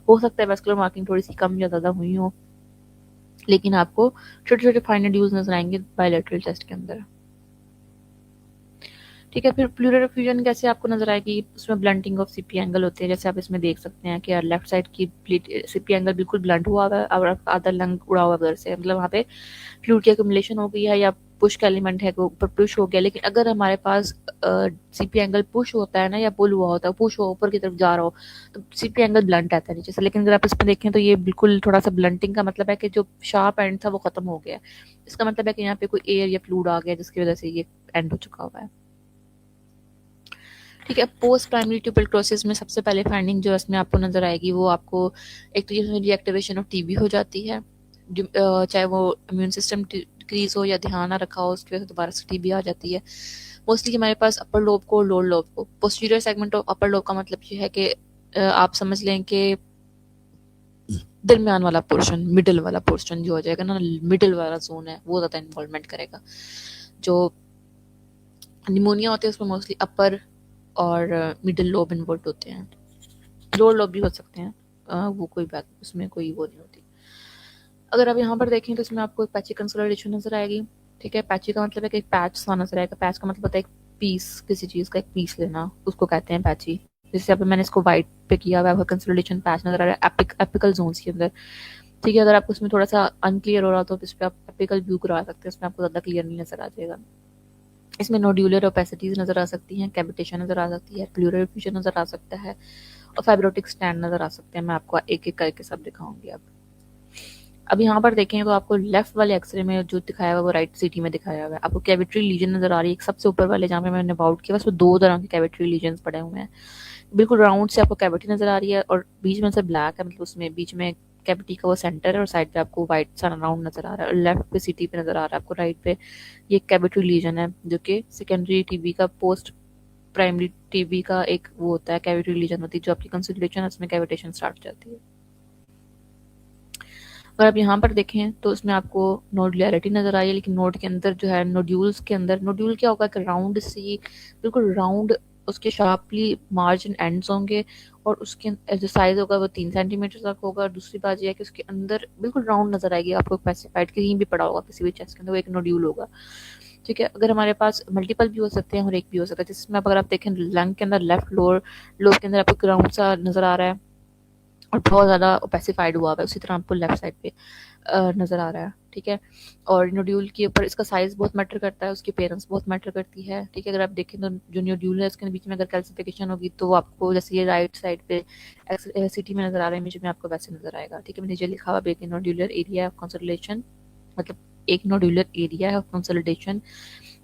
हो सकता है वेस्कुलर मार्किंग थोड़ी सी कम या ज़्यादा हुई हो, लेकिन आपको छोटे छोटे फाइन नोड्यूल्स नजर आएंगे बायलैटरल चेस्ट के अंदर, ठीक है। फिर प्लूरल फ्यूजन कैसे आपको नजर आएगी, उसमें ब्लंटिंग ऑफ सीपी एंगल होते हैं, जैसे आप इसमें देख सकते हैं कि लेफ्ट साइड की सीपी एंगल बिल्कुल ब्लंट हुआ हुआ है और आधा लंग उड़ा हुआ उधर से, मतलब वहाँ पे फ्लूइड की एक्यूमुलेशन हो गई है या पुश का एलिमेंट है वो ऊपर पुश हो गया। लेकिन अगर हमारे पास सीपी एंगल पुश होता है ना, या पुल हुआ होता है, पुश हो ऊपर की तरफ जा रहा हो, तो सीपी एंगल ब्लंट आता है नीचे से। लेकिन अगर आप इसमें देखें तो ये बिल्कुल थोड़ा सा ब्लंटिंग का मतलब है कि जो शार्प एंड था वो खत्म हो गया है, इसका मतलब है कि यहाँ पे कोई एयर या फ्लूइड आ गया जिसकी वजह से ये एंड हो चुका हुआ है, ठीक है। पोस्ट प्राइमरी ट्यूबरक्लोसिस में सबसे पहले फाइंडिंग जो इसमें आपको नजर आएगी वो आपको एक तो ये रीएक्टिवेशन ऑफ टीबी हो जाती है, चाहे वो इम्यून सिस्टम डिक्रीज हो या ध्यान ना रखा हो, उसकी वजह से दोबारा से टीबी आ जाती है। मोस्टली हमारे पास अपर लोब को, लोअर लोब को, posterior segment of upper lobe का मतलब ये है कि आप समझ लें कि दरमियान वाला पोर्शन, मिडल वाला पोर्शन जो हो जाएगा ना, मिडल वाला जोन है वो ज़्यादा इन्वॉल्वमेंट करेगा। जो निमोनिया होते हैं उसमें मोस्टली अपर और मिडिल लोब इन्वॉल्व होते हैं, लोअर लोब भी हो सकते हैं, वो कोई बात, उसमें कोई वो नहीं होती। अगर आप यहाँ पर देखें तो इसमें आपको एक पैची कंसोलिडेशन नजर आएगी, ठीक है। पैची का मतलब है कि एक पैच सा नजर आएगा, पैच का मतलब होता है एक पीस, किसी चीज का एक पीस लेना, उसको कहते हैं पैची। जैसे अब मैंने इसको वाइट पे किया हुआ है, कंसोलिडेशन पैच नजर आ रहा है एपिकल जोन्स के अंदर, ठीक है। अगर आपको इसमें थोड़ा सा अनक्लियर हो रहा तो इस पर आप एपिकल व्यू करा सकते हैं, इसमें आपको ज्यादा क्लियर नहीं नजर आ जाएगा। इसमें नोड्यूलर ओपेसिटीज नजर आ सकती हैं, कैविटेशन नजर आ सकती है, प्लूरल फ्यूजन नजर आ सकता है, और फाइब्रोटिक स्टैंड नजर आ सकते हैं। मैं आपको एक एक करके सब दिखाऊंगी। अब यहाँ पर देखें तो आपको लेफ्ट वाले एक्सरे में जो दिखाया हुआ है वो राइट सीटी में दिखाया हुआ है। आपको कैविटरी लीजन नजर आ रही है, एक सबसे ऊपर वाले जहाँ पे मैंने अबाउट किया, बस वो दो तरह के कैविटरी लीजन पड़े हुए हैं। बिल्कुल राउंड से आपको कैविटी नजर आ रही है और बीच में से ब्लैक है, मतलब उसमें बीच में कैविटी का वो सेंटर है और साइड पे आपको व्हाइट सा राउंड नजर आ रहा है, और लेफ्ट पे सीटी पे नजर आ रहा है आपको, राइट पे ये कैविटरी लीजन है जो कि सेकेंडरी टीबी का, पोस्ट प्राइमरी टीबी का एक वो होता है, कैविटरी लीजन होती है जो आपकी कंसोलिडेशन, उसमें कैविटेशन स्टार्ट हो जाती है। अगर आप यहाँ पर देखें तो इसमें आपको नोडुलैरिटी नजर आई है, लेकिन नोड के अंदर जो है, नोड्यूल्स के अंदर, नोड्यूल क्या होगा कि राउंड सी, बिल्कुल राउंड उसके शार्पली मार्जिन एंड्स होंगे, और उसके जो साइज होगा वो 3 सेंटीमीटर तक होगा। दूसरी बात यह है कि उसके अंदर बिल्कुल राउंड नजर आएगी आपको, स्पेसिफाइड कहीं भी पड़ा होगा किसी भी चेस्ट के अंदर वो एक नोड्यूल होगा, ठीक है। अगर हमारे पास मल्टीपल भी हो सकते हैं और एक भी हो सकता है, जिसमें अगर आप देखें लंग के अंदर लेफ्ट लोअर लोब के अंदर आपको ग्राउंड सा नजर आ रहा है और बहुत ज़्यादा ओपेसिफाइड हुआ है, उसी तरह आपको लेफ्ट साइड पे नज़र आ रहा है, ठीक है। और नोड्यूल के ऊपर इसका साइज बहुत मैटर करता है, उसकी पेरेंट्स बहुत मैटर करती है, ठीक है। अगर आप देखें तो जो नोड्यूल है उसके बीच में अगर कैल्सिफिकेशन होगी तो वो आपको, जैसे ये राइट साइड पे सिटी में नज़र आ रहा है इमेज में, आपको वैसे नज़र आएगा, ठीक है। नीचे लिखा हुआ है नोड्यूलर एरिया ऑफ कंसोलिडेशन, मतलब एक nodular area of consolidation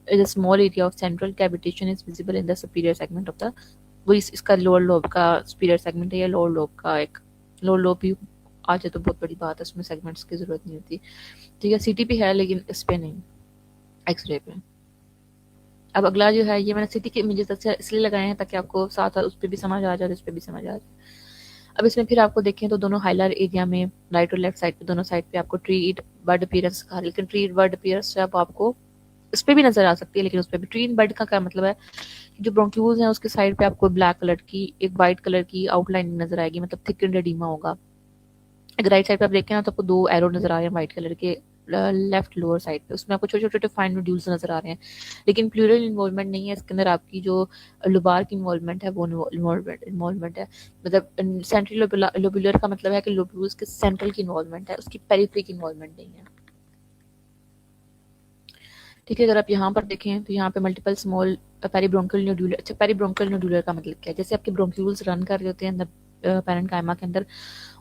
is a small area of central cavitation is visible in the superior segment of the, वो इसका लोअर लोब का सुपीरियर सेगमेंट है या लोअर लोब का एक, लोअर लोब भी आ जाए तो बहुत बड़ी बात है, उसमें सेगमेंट्स की जरूरत नहीं होती, ठीक है। सीटी पे है लेकिन इस पे नहीं, एक्सरे पे। अब अगला जो है, ये मैंने सिटी के इमेजेस अच्छा इसलिए लगाए हैं ताकि आपको साथ उस पर भी समझ आ जाए, उस पर भी समझ आ जाए। अब इसमें फिर आपको देखें तो दोनों हाइलर एरिया में राइट और लेफ्ट साइड पे, दोनों साइड पे आपको ट्रीड बर्ड अपीयरेंस कहा, लेकिन ट्रीड बर्ड अपीयरेंस से आपको इस पे भी नजर आ सकती है, लेकिन उस पर भी ट्रीन बर्ड का क्या मतलब है, जो ब्रोंक्यूल्स हैं उसके साइड पे आपको ब्लैक कलर की एक वाइट कलर की आउटलाइन नजर आएगी, मतलब थिक एडिमा होगा। अगर राइट साइड पे आप देखें ना तो आपको दो एरो नजर आ रहे हैं वाइट कलर के लेफ्ट लोअर साइड पे, उसमें आपको छोटे छोटे फाइन नोड्यूल्स नजर आ रहे हैं, लेकिन प्लूरल इन्वॉल्वमेंट नहीं है इसके अंदर। आपकी जो लुबार की इन्वॉल्वमेंट है वो इन्वॉल्वमेंट है, मतलब सेंट्रल लोबुलर का मतलब है कि लोबुल्स के सेंट्रल की इन्वॉल्वमेंट है, उसकी पेरिफेरी की इन्वॉल्वमेंट नहीं है, ठीक है। अगर आप यहाँ पर देखें तो यहाँ पे मल्टीपल स्मॉल पेरीब्रोंकियल नोड्यूलर, अच्छा पेरीब्रोंकियल नोड्यूलर का मतलब क्या है, जैसे आपके ब्रोंक्यूल्स रन कर रहे होते हैं अंदर पैरेंट कायमा के अंदर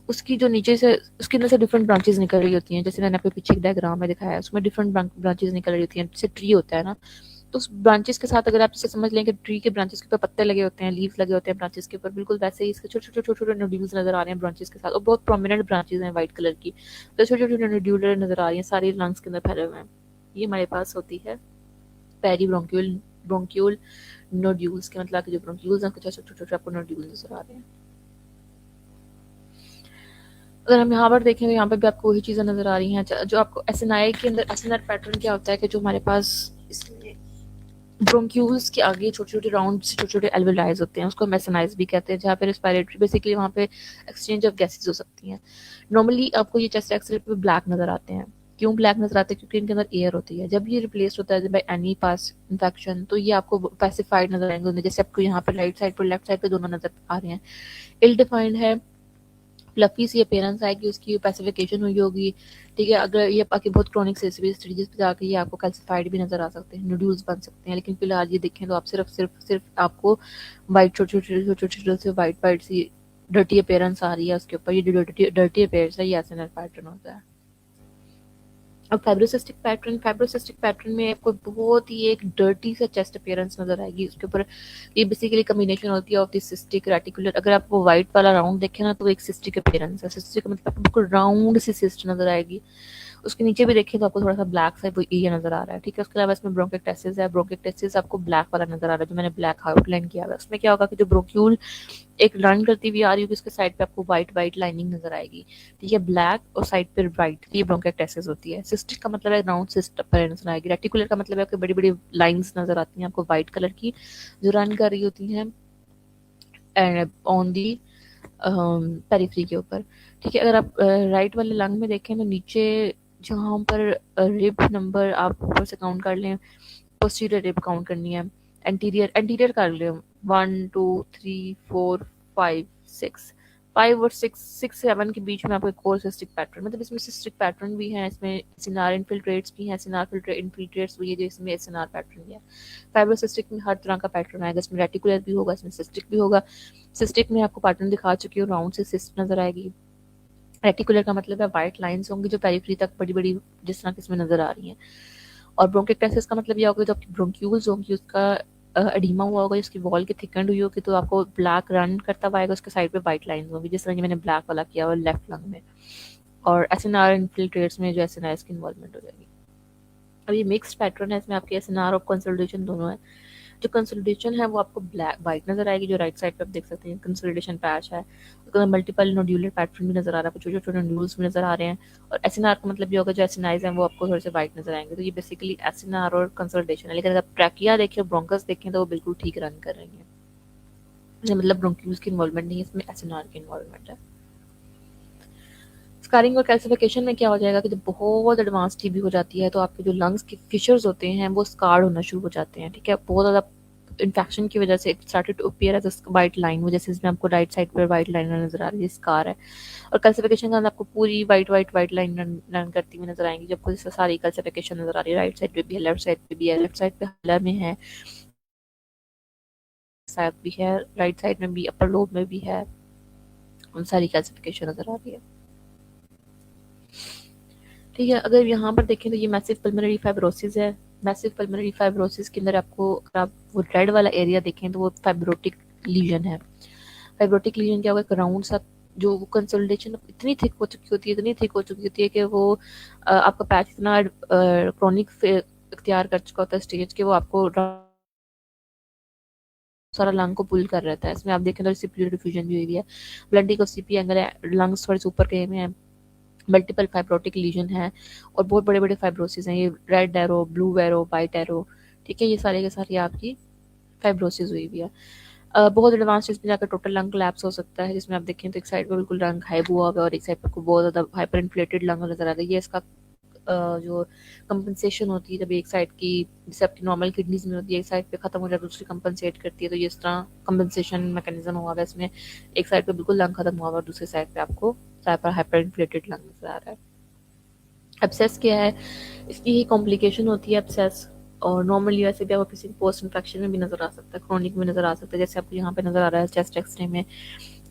उसकी जो नीचे से उसके अंदर से डिफरेंट ब्रांचेस निकल रही होती हैं। जैसे मैंने आपको पीछे एक डायग्राम में दिखाया है, उसमें डिफरेंट ब्रांचेस निकल रही होती हैं। जैसे ट्री होता है ना, तो उस ब्रांचेस के साथ अगर आप इसे समझ लें कि ट्री के ब्रांचेस के ऊपर पत्ते लगे होते हैं, लीव्स लगे होते हैं ब्रांचेस के ऊपर, बिल्कुल वैसे ही इसके छोटे छोटे छोटे छोटे नोड्यूल्स नजर आ रहे हैं ब्रांचेस के साथ, और बहुत प्रोमिनेंट ब्रांचेस हैं व्हाइट कलर की, तो छोटे छोटे नोड्यूलर नजर आ रही हैं, सारी लंग्स के अंदर फैले हुए हैं। ये हमारे पास होती है पेरी ब्रोंक्यूल नोड्यूल्स के, मतलब कि जो ब्रोंक्यूल्स हैं कुछ छोटे छोटे आपको नोड्यूल नजर आ रहे हैं। अगर हम यहाँ पर देखें तो यहाँ पर भी आपको वही चीज़ें नजर आ रही हैं। जो आपको एसएनआई के अंदर एसएनआर पैटर्न क्या होता है कि जो हमारे पास इसमें ब्रोंक्यूल्स के आगे छोटे छोटे राउंड छोटे छोटे एल्वेलाइज होते हैं, उसको हम एसएनआईज भी कहते हैं, जहाँ पे रेस्पिरेटरी बेसिकली वहाँ पे एक्सचेंज ऑफ गैसेज हो सकती हैं। नॉर्मली आपको ये चेस्ट एक्सरे पे ब्लैक नजर आते हैं। क्यों ब्लैक नजर आते हैं? क्योंकि इनके अंदर एयर होती है। जब ये रिप्लेस होता है बाय एनी पास इन्फेक्शन, तो ये आपको पैसिफाइड नजर आएंगे, जैसे आपको यहाँ पर राइट साइड पर लेफ्ट साइड पे दोनों नजर आ रहे हैं। इल डिफाइंड है, फ्लफी सी अपीयरेंस आएगी, उसकी पैसिफिकेशन हुई होगी। ठीक है, अगर ये बाकी बहुत क्रॉनिक स्टेजेस पे जाकर ये आपको कैल्सिफाइड भी नजर आ सकते हैं, नोड्यूल्स बन सकते हैं। लेकिन फिलहाल ये देखें तो आप सिर्फ आपको वाइट छोटे छोटे छोटे छोटे से वाइट सी डर्टी अपीयरेंस आ रही है उसके ऊपर। ये जो डर्टी अपीयरेंस है ये एसएनआर पैटर्न होता है। अब फाइब्रोसिस्टिक पैटर्न में आपको बहुत ही एक डर्टी सा चेस्ट अपीयरेंस नजर आएगी उसके ऊपर। ये बेसिकली कॉम्बिनेशन होती है ऑफ द सिस्टिक रेटिकुलर। अगर आपको व्हाइट वाला राउंड देखे ना, तो एक सिस्टिक अपीयरेंस है। सिस्टिक का मतलब आपको बिल्कुल राउंड सी सिस्ट नजर आएगी। उसके नीचे भी देखिए तो आपको थोड़ा सा ब्लैक सा ये नजर आ रहा है। ठीक है, उसके अलावा इसमें ब्रोंकेक्टेसिस है। ब्रोंकेक्टेसिस आपको ब्लैक वाला नजर आ रहा है, जो मैंने ब्लैक आउटलाइन किया हुआ है। उसमें क्या होगा कि जो ब्रोक्यूल एक रन करती हुई आ रही होगी, उसके साइड पे आपको व्हाइट लाइनिंग नजर आएगी। ठीक है, ब्लैक और साइड पे व्हाइट, ये ब्रोंकेक्टेसिस होती है। सिस्टिक का मतलब है राउंड सिस्ट अपीयरेंस नजर आएगी। रेटिकुलर का मतलब है कि बड़ी बड़ी लाइंस नजर आती हैं आपको व्हाइट कलर की, जो रन कर रही होती हैं एंड ऑन दी पेरिफेरी के ऊपर। ठीक है, अगर आप राइट वाले लंग में देखें तो नीचे जहाँ पर रिब नंबर आप ऊपर से काउंट कर लें, पोस्टीरियर रिब काउंट करनी है, एंटीरियर एंटीरियर कर लें, 1 2 3 4 5 6, 5 और 6 6 7 के बीच में आपको एक और सिस्टिक पैटर्न, मतलब इसमें सिस्टिक पैटर्न भी है, इसमें एसएनआर इनफिल्ट्रेट्स भी हैं, एसएनआर इनफिल्ट्रेट्स भी है, जो इसमें एसएनआर पैटर्न भी है। फाइब्रोसिस्टिक में हर तरह का पैटर्न आएगा, इसमें रेटिकुलर भी होगा, इसमें सिस्टिक भी होगा। सिस्टिक में आपको पैटर्न दिखा चुकी हूँ, राउंड से सिस्ट नजर आएगी। रेटिकुलर का मतलब है व्हाइट लाइंस होंगी जो पेरिफेरी तक बड़ी बड़ी जिस तरह की इसमें नजर आ रही हैं। और ब्रोंकेक्टेसिस का मतलब ये होगा जो आपकी ब्रोंक्यूल्स होंगी उसका एडिमा हुआ होगा, जिसकी वॉल की थिकनेड हुई होगी, तो आपको ब्लैक रन करता हुआ आएगा, उसके साइड पे व्हाइट लाइंस होंगी, जिस तरह की मैंने ब्लैक वाला किया हुआ लेफ्ट लंग में। और एसएनआर इनफिल्ट्रेट्स में जो एसएनआर की इन्वॉल्वमेंट हो जाएगी। अब ये मिक्स्ड पैटर्न है, इसमें आपके एसएनआर और कंसोलिडेशन दोनों है। जो कंसोलिडेशन है वो आपको ब्लैक वाइट नजर आएगी, जो राइट साइड पे आप देख सकते हैं कंसोलिडेशन पैच है। उसके अंदर मल्टीपल नोड्यूलर पैटर्न भी नजर आ रहा है, कुछ छोटे छोटे नोड्यूल्स भी नजर आ रहे हैं। और एसएनआर का मतलब ये होगा जो एसएनआईज हैं वो आपको थोड़े से वाइट नजर आएंगे। तो ये बेसिकली एसएनआर और कंसोलिडेशन है। लेकिन अगर आप ट्रैकिया देखें, ब्रोंकस देखें, तो वो बिल्कुल ठीक रन कर रही है, मतलब ब्रोंक्यूल्स की इन्वॉल्वमेंट नहीं है, इसमें एसएनआर की इन्वॉल्वमेंट है। स्कारिंग और कैल्सिफिकेशन में क्या हो जाएगा कि जब बहुत एडवांस टीबी हो जाती है तो आपके जो लंग्स के फिशर्स होते हैं वो स्कार्ड होना शुरू हो जाते हैं। ठीक है, बहुत ज़्यादा इन्फेक्शन की वजह से it started to appear as a white line, वो जैसे इसमें आपको राइट साइड पर वाइट लाइन नजर आ रही है, स्कार है। और कैल्सिफिकेशन के अंदर आपको पूरी वाइट लाइन रन करती हुई नजर आएंगी, जब इससे सारी कैल्सिफिकेशन नजर आ रही है। राइट साइड पे भी है, लेफ्ट साइड पे भी है, लेफ्ट साइड पे हल्ला में है, साइड भी है, राइट साइड में भी, अपर लोब में भी है, उन सारी कैल्सिफिकेशन नजर आ रही है। ठीक है, अगर यहाँ पर देखें तो ये मैसिव पल्मोनरी फाइब्रोसिस है। मैसिव पल्मोनरी फाइब्रोसिस के अंदर आपको, अगर आप वो रेड वाला एरिया देखें तो वो फाइब्रोटिक लीजन है। फाइब्रोटिक लीजन क्या होगा, एक राउंड सा, जो वो कंसोलिडेशन इतनी थिक हो चुकी होती है, इतनी थिक हो चुकी होती है कि वो आपका पैच इतना क्रॉनिक इख्तियार कर चुका होता है स्टेज के, वो आपको सारा लंग को पुल कर रहता है। इसमें आप देखें तो सीपी डिफ्यूजन भी हुई है, ब्लडी को सीपी एंगल है, लंग्स थोड़े से ऊपर गए हुए हैं, मल्टीपल फाइब्रोटिक लीजन है, और बहुत बड़े बड़े फाइब्रोसिस हैं। ये red arrow, blue arrow, white arrow, ठीक है, ये सारे के सारे आपकी फाइब्रोसिस हुई हुई है। बहुत एडवांस स्टेज में जाकर टोटल लंग कोलैप्स हो सकता है, जिसमें आप देखें तो एक साइड पर बिल्कुल लंग गायब हुआ होगा और एक साइड पर बहुत ज़्यादा हाइपर इन्फ्लेटेड लंग नजर आ रहा है। ये इसका जो कंपनसेशन होती है, जब एक साइड की, जैसे आपकी नॉर्मल किडनीज में होती है, एक साइड पे खत्म हो जाए दूसरी कंपनसेट करती है, तो ये इस तरह कंपनसेशन मैकेनिज्म हुआ है इसमें। एक साइड पे बिल्कुल लंग खत्म हुआ और दूसरी साइड पे आपको हाइपर इन्फ्लेटेड लंग नजर आ रहा है। एब्सेस क्या है, इसकी ही कॉम्प्लिकेशन होती है एब्सेस, और नॉर्मली वैसे भी आपको किसी पोस्ट इन्फेक्शन में भी नजर आ सकता है, क्रॉनिक में नजर आ सकता है, जैसे आपको यहाँ पे नजर आ रहा है चेस्ट एक्सरे में।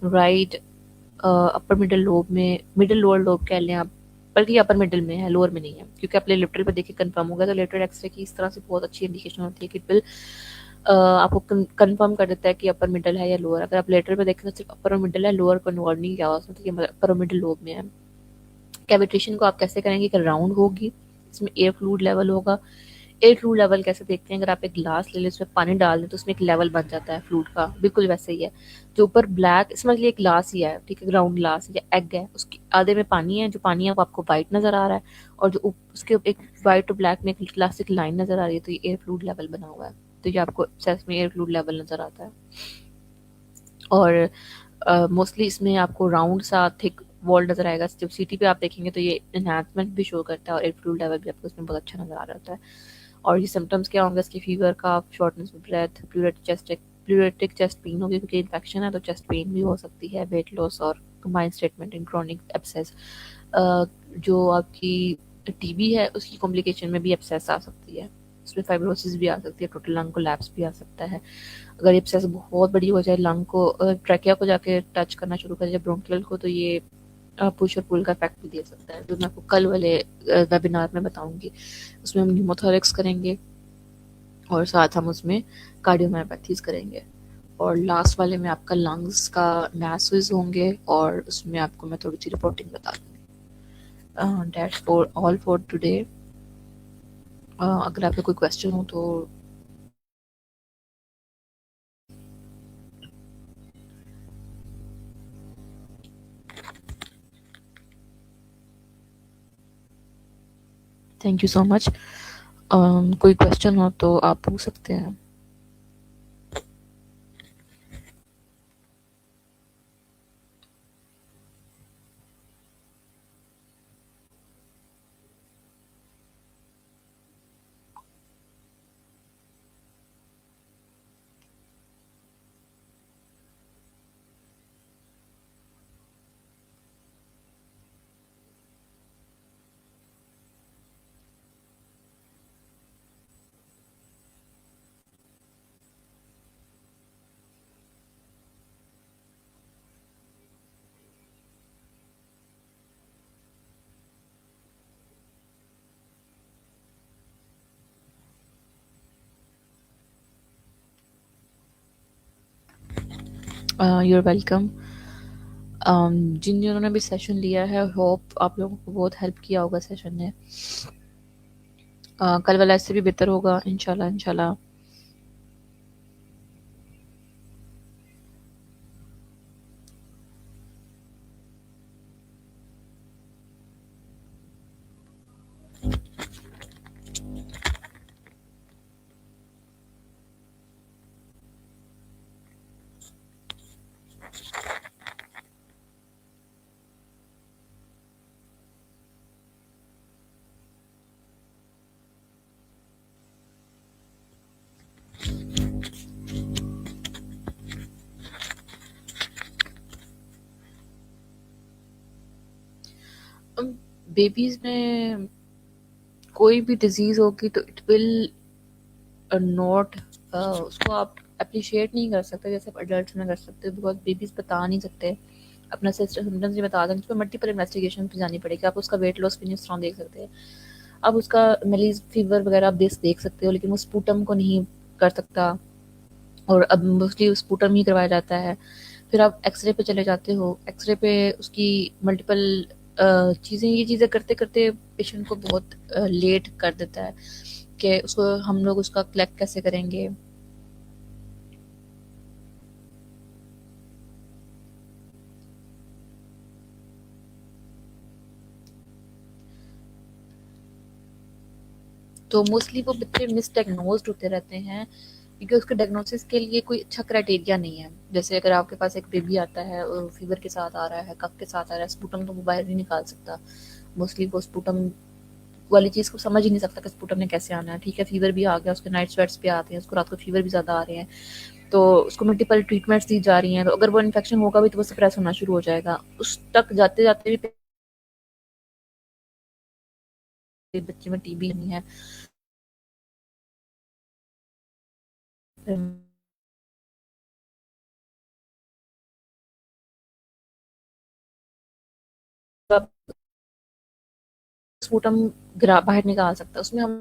राइट अपर मिडल लोब में, मिडल लोअर लोब कह लें आप, बल्कि अपर मिडल में है, लोअर में नहीं है, क्योंकि आप लेटरल पर देखिए कंफर्म हो गया। तो लेटरल एक्सरे की इस तरह से बहुत अच्छी इंडिकेशन होती है कि बिल आपको कंफर्म कर देता है कि अपर मिडल है या लोअर। अगर आप लेटरल पे देखें तो सिर्फ अपर और मिडल है, लोअर को इन्वॉल्व नहीं किया हुआ उसमें, तो ये अपर और मिडल लोब में है। कैविटेशन को आप कैसे करेंगे कि राउंड होगी, इसमें एयर फ्लूइड लेवल होगा। एयर फ्लूइड लेवल कैसे देखते हैं, अगर आप एक ग्लास ले लें उसमें पानी डाल दें तो उसमें एक लेवल बन जाता है फ्लूइड का, बिल्कुल वैसे ही है। जो ऊपर ब्लैक, समझ लिए एक ग्लास ही है, ठीक है, राउंड ग्लास या एग है, उसके आधे में पानी है, जो पानी है वो आपको वाइट नजर आ रहा है, और जो उसके एक वाइट और ब्लैक में एक क्लासिक लाइन नजर आ रही है, तो ये एयर फ्लूइड लेवल बना हुआ है। तो ये आपको चेस्ट में एयर फ्लूइड लेवल नजर आता है। और मोस्टली इसमें आपको राउंड सा थिक वॉल नजर आएगा। जब सीटी पे आप देखेंगे तो ये एनहांसमेंट भी शो करता है, और एयर फ्लूइड लेवल भी आपको इसमें बहुत अच्छा नजर आ रहा होता है। और ये सिम्टम्स क्या होंगे इसके, फीवर का, shortness of breath, pleuritic chest pain होगी, क्योंकि इन्फेक्शन है तो चेस्ट पेन भी हो सकती है, वेट लॉस और combined statement in chronic abscess. जो आपकी टीबी है उसकी कॉम्प्लिकेशन में भी एब्सेस आ सकती है, उसमें फाइब्रोसिस भी आ सकती है, टोटल लंग कोलैप्स भी आ सकता है। अगर ये एब्सेस बहुत बड़ी हो जाए, लंग को, ट्रैकिया को जाके टच करना शुरू कर जाए, ब्रोंकियल को, तो ये पुश और पुल का इफेक्ट भी दे सकता है, जो मैं आपको कल वाले वेबिनार में बताऊंगी। उसमें हम न्यूमोथोरिक्स करेंगे और साथ हम उसमें कार्डियोमायोपैथीज करेंगे। और लास्ट वाले में आपका लंग्स का मैसेज होंगे, और उसमें आपको मैं थोड़ी सी रिपोर्टिंग बता दूंगी। That's for all for today. अगर आपका कोई क्वेश्चन हो तो। Thank you so much. कोई क्वेश्चन हो तो आप पूछ सकते हैं। Your welcome. जिन जिन्होंने भी सेशन लिया है, होप आप लोगों को बहुत हेल्प किया होगा सेशन ने। कल वाला इससे भी बेहतर होगा इंशाल्लाह इंशाल्लाह। बेबीज में कोई भी डिजीज होगी तो इट विल नॉट, उसको आप अप्रिशिएट नहीं कर सकते जैसे आप अडल्ट में कर सकते हो, बिकॉज बेबीज बता नहीं सकते अपना सिम्टम्स भी बता दें, उस पर मल्टीपल इन्वेस्टिगेशन पे जानी पड़ेगी। आप उसका वेट लॉस भी नहीं इस तरह देख सकते हैं। आप उसका मेलीज फीवर वगैरह आप देख सकते हो, लेकिन वो स्पूटम को नहीं कर सकता, और अब मोस्टली स्पूटम ही करवाया जाता है। फिर आप एक्सरे पे चले जाते हो, एक्सरे पे उसकी मल्टीपल चीज़ें, ये चीज़ें करते करते पेशेंट को बहुत लेट कर देता है कि उसको हम लोग उसका कलेक्ट कैसे करेंगे। तो मोस्टली वो बच्चे मिसडायग्नोज्ड होते रहते हैं, क्योंकि उसके डायग्नोसिस के लिए कोई अच्छा क्राइटेरिया नहीं है। जैसे अगर आपके पास एक बेबी आता है और फीवर के साथ आ रहा है, कफ के साथ आ रहा है, स्पूटम तो वो बाहर नहीं निकाल सकता। मोस्टली वो स्पूटम वाली चीज़ को समझ ही नहीं सकता कि स्पूटम ने कैसे आना है। ठीक है, फीवर भी आ गया, उसके नाइट स्वेट्स भी आते हैं, उसको रात को फीवर भी ज़्यादा आ रहे हैं, तो उसको मल्टीपल ट्रीटमेंट्स दी जा रही हैं, तो अगर वो इन्फेक्शन होगा भी तो वो सप्रेस होना शुरू हो जाएगा। उस तक जाते जाते भी बच्चे में टीबी नहीं है। स्पूटम बाहर निकाल सकता है। उसमें हम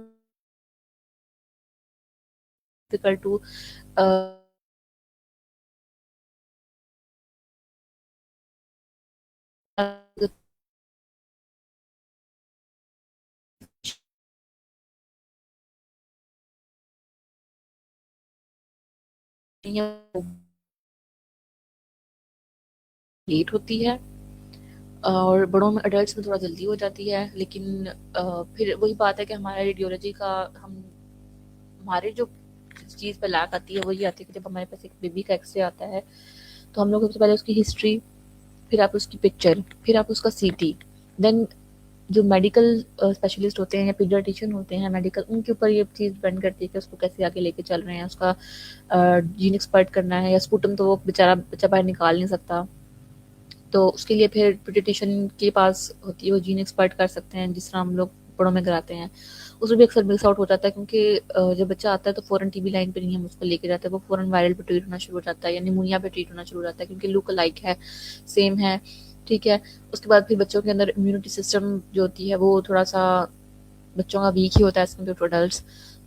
डिफिकल्ट टू लेट होती है और बड़ों में अडल्ट्स में थोड़ा जल्दी हो जाती है। लेकिन फिर वही बात है कि हमारा रेडियोलॉजी का हम हमारे जो चीज़ पे लैक आती है वही आती है कि जब हमारे पास एक बेबी का एक्सरे आता है तो हम लोग सबसे पहले उसकी हिस्ट्री, फिर आप उसकी पिक्चर, फिर आप उसका सीटी, देन जो मेडिकल स्पेशलिस्ट होते हैं या पीडियाट्रिशियन होते हैं मेडिकल, उनके ऊपर ये चीज़ डिपेंड करती है कि उसको कैसे आगे लेके चल रहे हैं। उसका जीन एक्सपर्ट करना है या स्पूटम तो वो बेचारा बच्चा बाहर निकाल नहीं सकता, तो उसके लिए फिर पीडियाट्रिशियन के पास होती है, वो जीन एक्सपर्ट कर सकते हैं जिस तरह हम लोग बड़ों में कराते हैं। उसमें भी अक्सर मिस आउट हो जाता है क्योंकि जब बच्चा आता है तो फ़ौरन टीबी लाइन पे नहीं हम उसको लेके जाते हैं, वो फ़ौरन वायरल पे ट्रीट होना शुरू हो जाता है या निमोनिया पे ट्रीट होना शुरू हो जाता है क्योंकि लुक अलाइक है, सेम है, ठीक है। उसके बाद फिर बच्चों के अंदर इम्यूनिटी सिस्टम जो होती है वो थोड़ा सा बच्चों का वीक ही होता है एज़ कम्पेयर टू एडल्ट्स,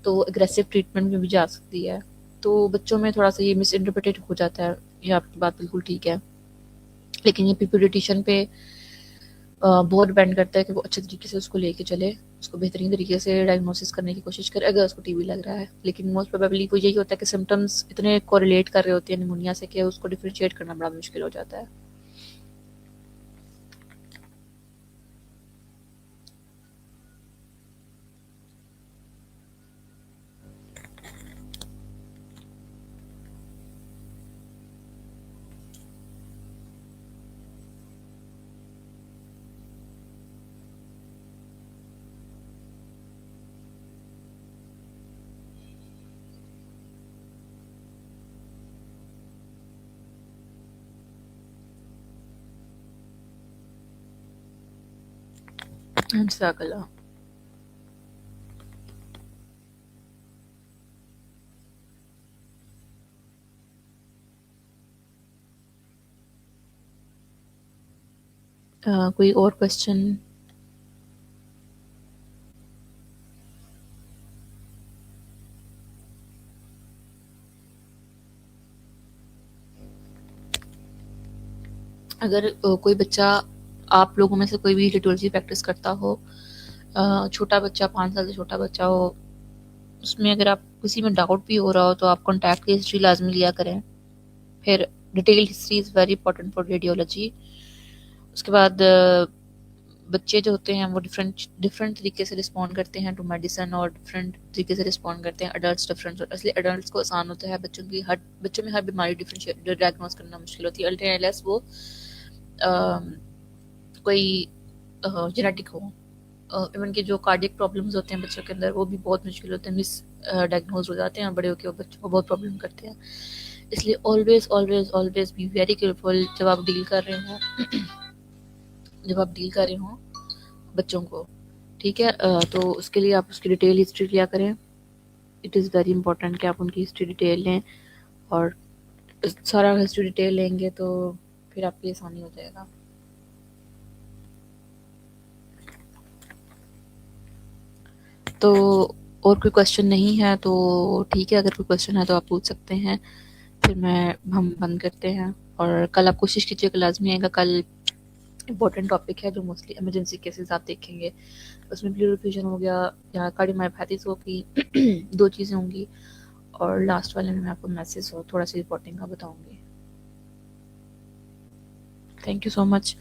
तो एग्रेसिव ट्रीटमेंट में भी जा सकती है। तो बच्चों में थोड़ा सा ये मिस इंटरप्रेटेड हो जाता है, ये आपकी बात बिल्कुल ठीक है। लेकिन ये पीडियाट्रिशियन पे बहुत डिपेंड करता है कि वो अच्छे तरीके से उसको लेके चले, उसको बेहतरीन तरीके से डायग्नोसिस करने की कोशिश करे अगर उसको टीबी लग रहा है। लेकिन मोस्ट प्रोबेबली वो यही होता है कि सिम्टम्स इतने कोरिलेट कर रहे होते हैं निमोनिया से कि उसको डिफरेंशिएट करना बड़ा मुश्किल हो जाता है। जज़ाकल्लाह। कोई और क्वेश्चन? अगर कोई बच्चा आप लोगों में से कोई भी रेडियोलॉजी प्रैक्टिस करता हो, छोटा बच्चा 5 साल से छोटा बच्चा हो, उसमें अगर आप किसी में डाउट भी हो रहा हो तो आप कॉन्टैक्ट की हिस्ट्री लाजमी लिया करें। फिर detailed history is very important for radiology. उसके बाद बच्चे जो होते हैं वो डिफरेंट डिफरेंट तरीके से रिस्पॉन्ड करते हैं टू मेडिसिन और डिफरेंट तरीके से रिस्पॉन्ड करते हैं। अडल्ट्स डिफरेंट, इसलिए अडल्ट्स को आसान होता है, बच्चों में हर बीमारी डिफरेंशिएट डायग्नोस करना मुश्किल होती है अल्टरनेस वो अम, कोई जेनेटिक हो। इवन के जो कार्डियक प्रॉब्लम्स होते हैं बच्चों के अंदर वो भी बहुत मुश्किल होते हैं, मिस डायग्नोज हो जाते हैं और बड़े होकर वो बच्चों को बहुत प्रॉब्लम करते हैं। इसलिए always always always be very careful जब आप डील कर रहे हो बच्चों को, ठीक है। तो उसके लिए आप उसकी डिटेल हिस्ट्री लिया करें। इट इज़ वेरी इंपॉर्टेंट कि आप उनकी हिस्ट्री डिटेल लें, और सारा हिस्ट्री डिटेल लेंगे तो फिर आपकी आसानी हो जाएगा। तो और कोई क्वेश्चन नहीं है तो ठीक है, अगर कोई क्वेश्चन है तो आप पूछ सकते हैं, फिर मैं हम बंद करते हैं। और कल आप कोशिश कीजिएगा लाजमी आएगा, कल इंपॉर्टेंट टॉपिक है जो मोस्टली इमरजेंसी केसेस आप देखेंगे। उसमें प्लूरल फ्यूजन हो गया या कार्डियोमायोपैथीज होगी, दो चीज़ें होंगी। और लास्ट वाले में मैं आपको मैसेज हो थोड़ा सा रिपोर्टिंग का बताऊंगी। Thank you so much.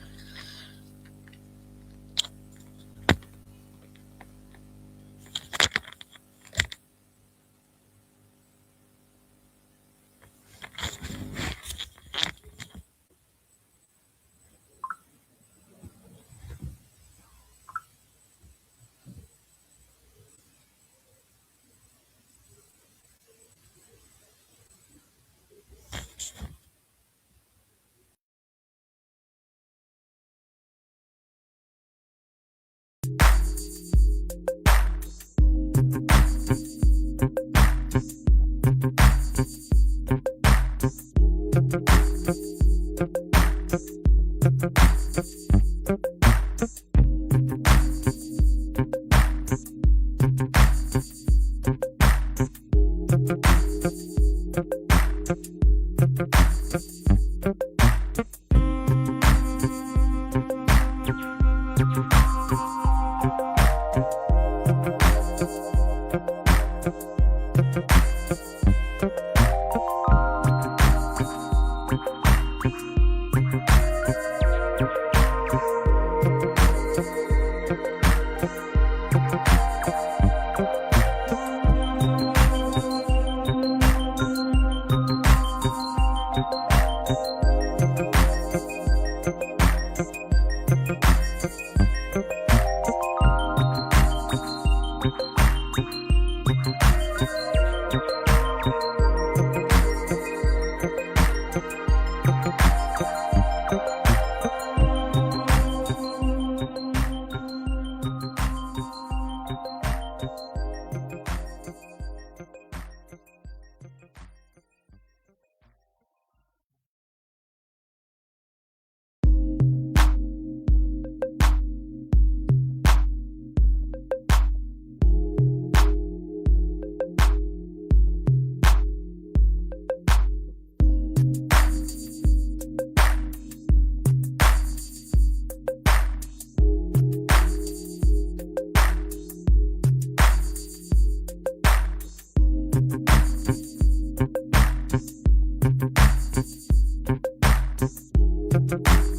you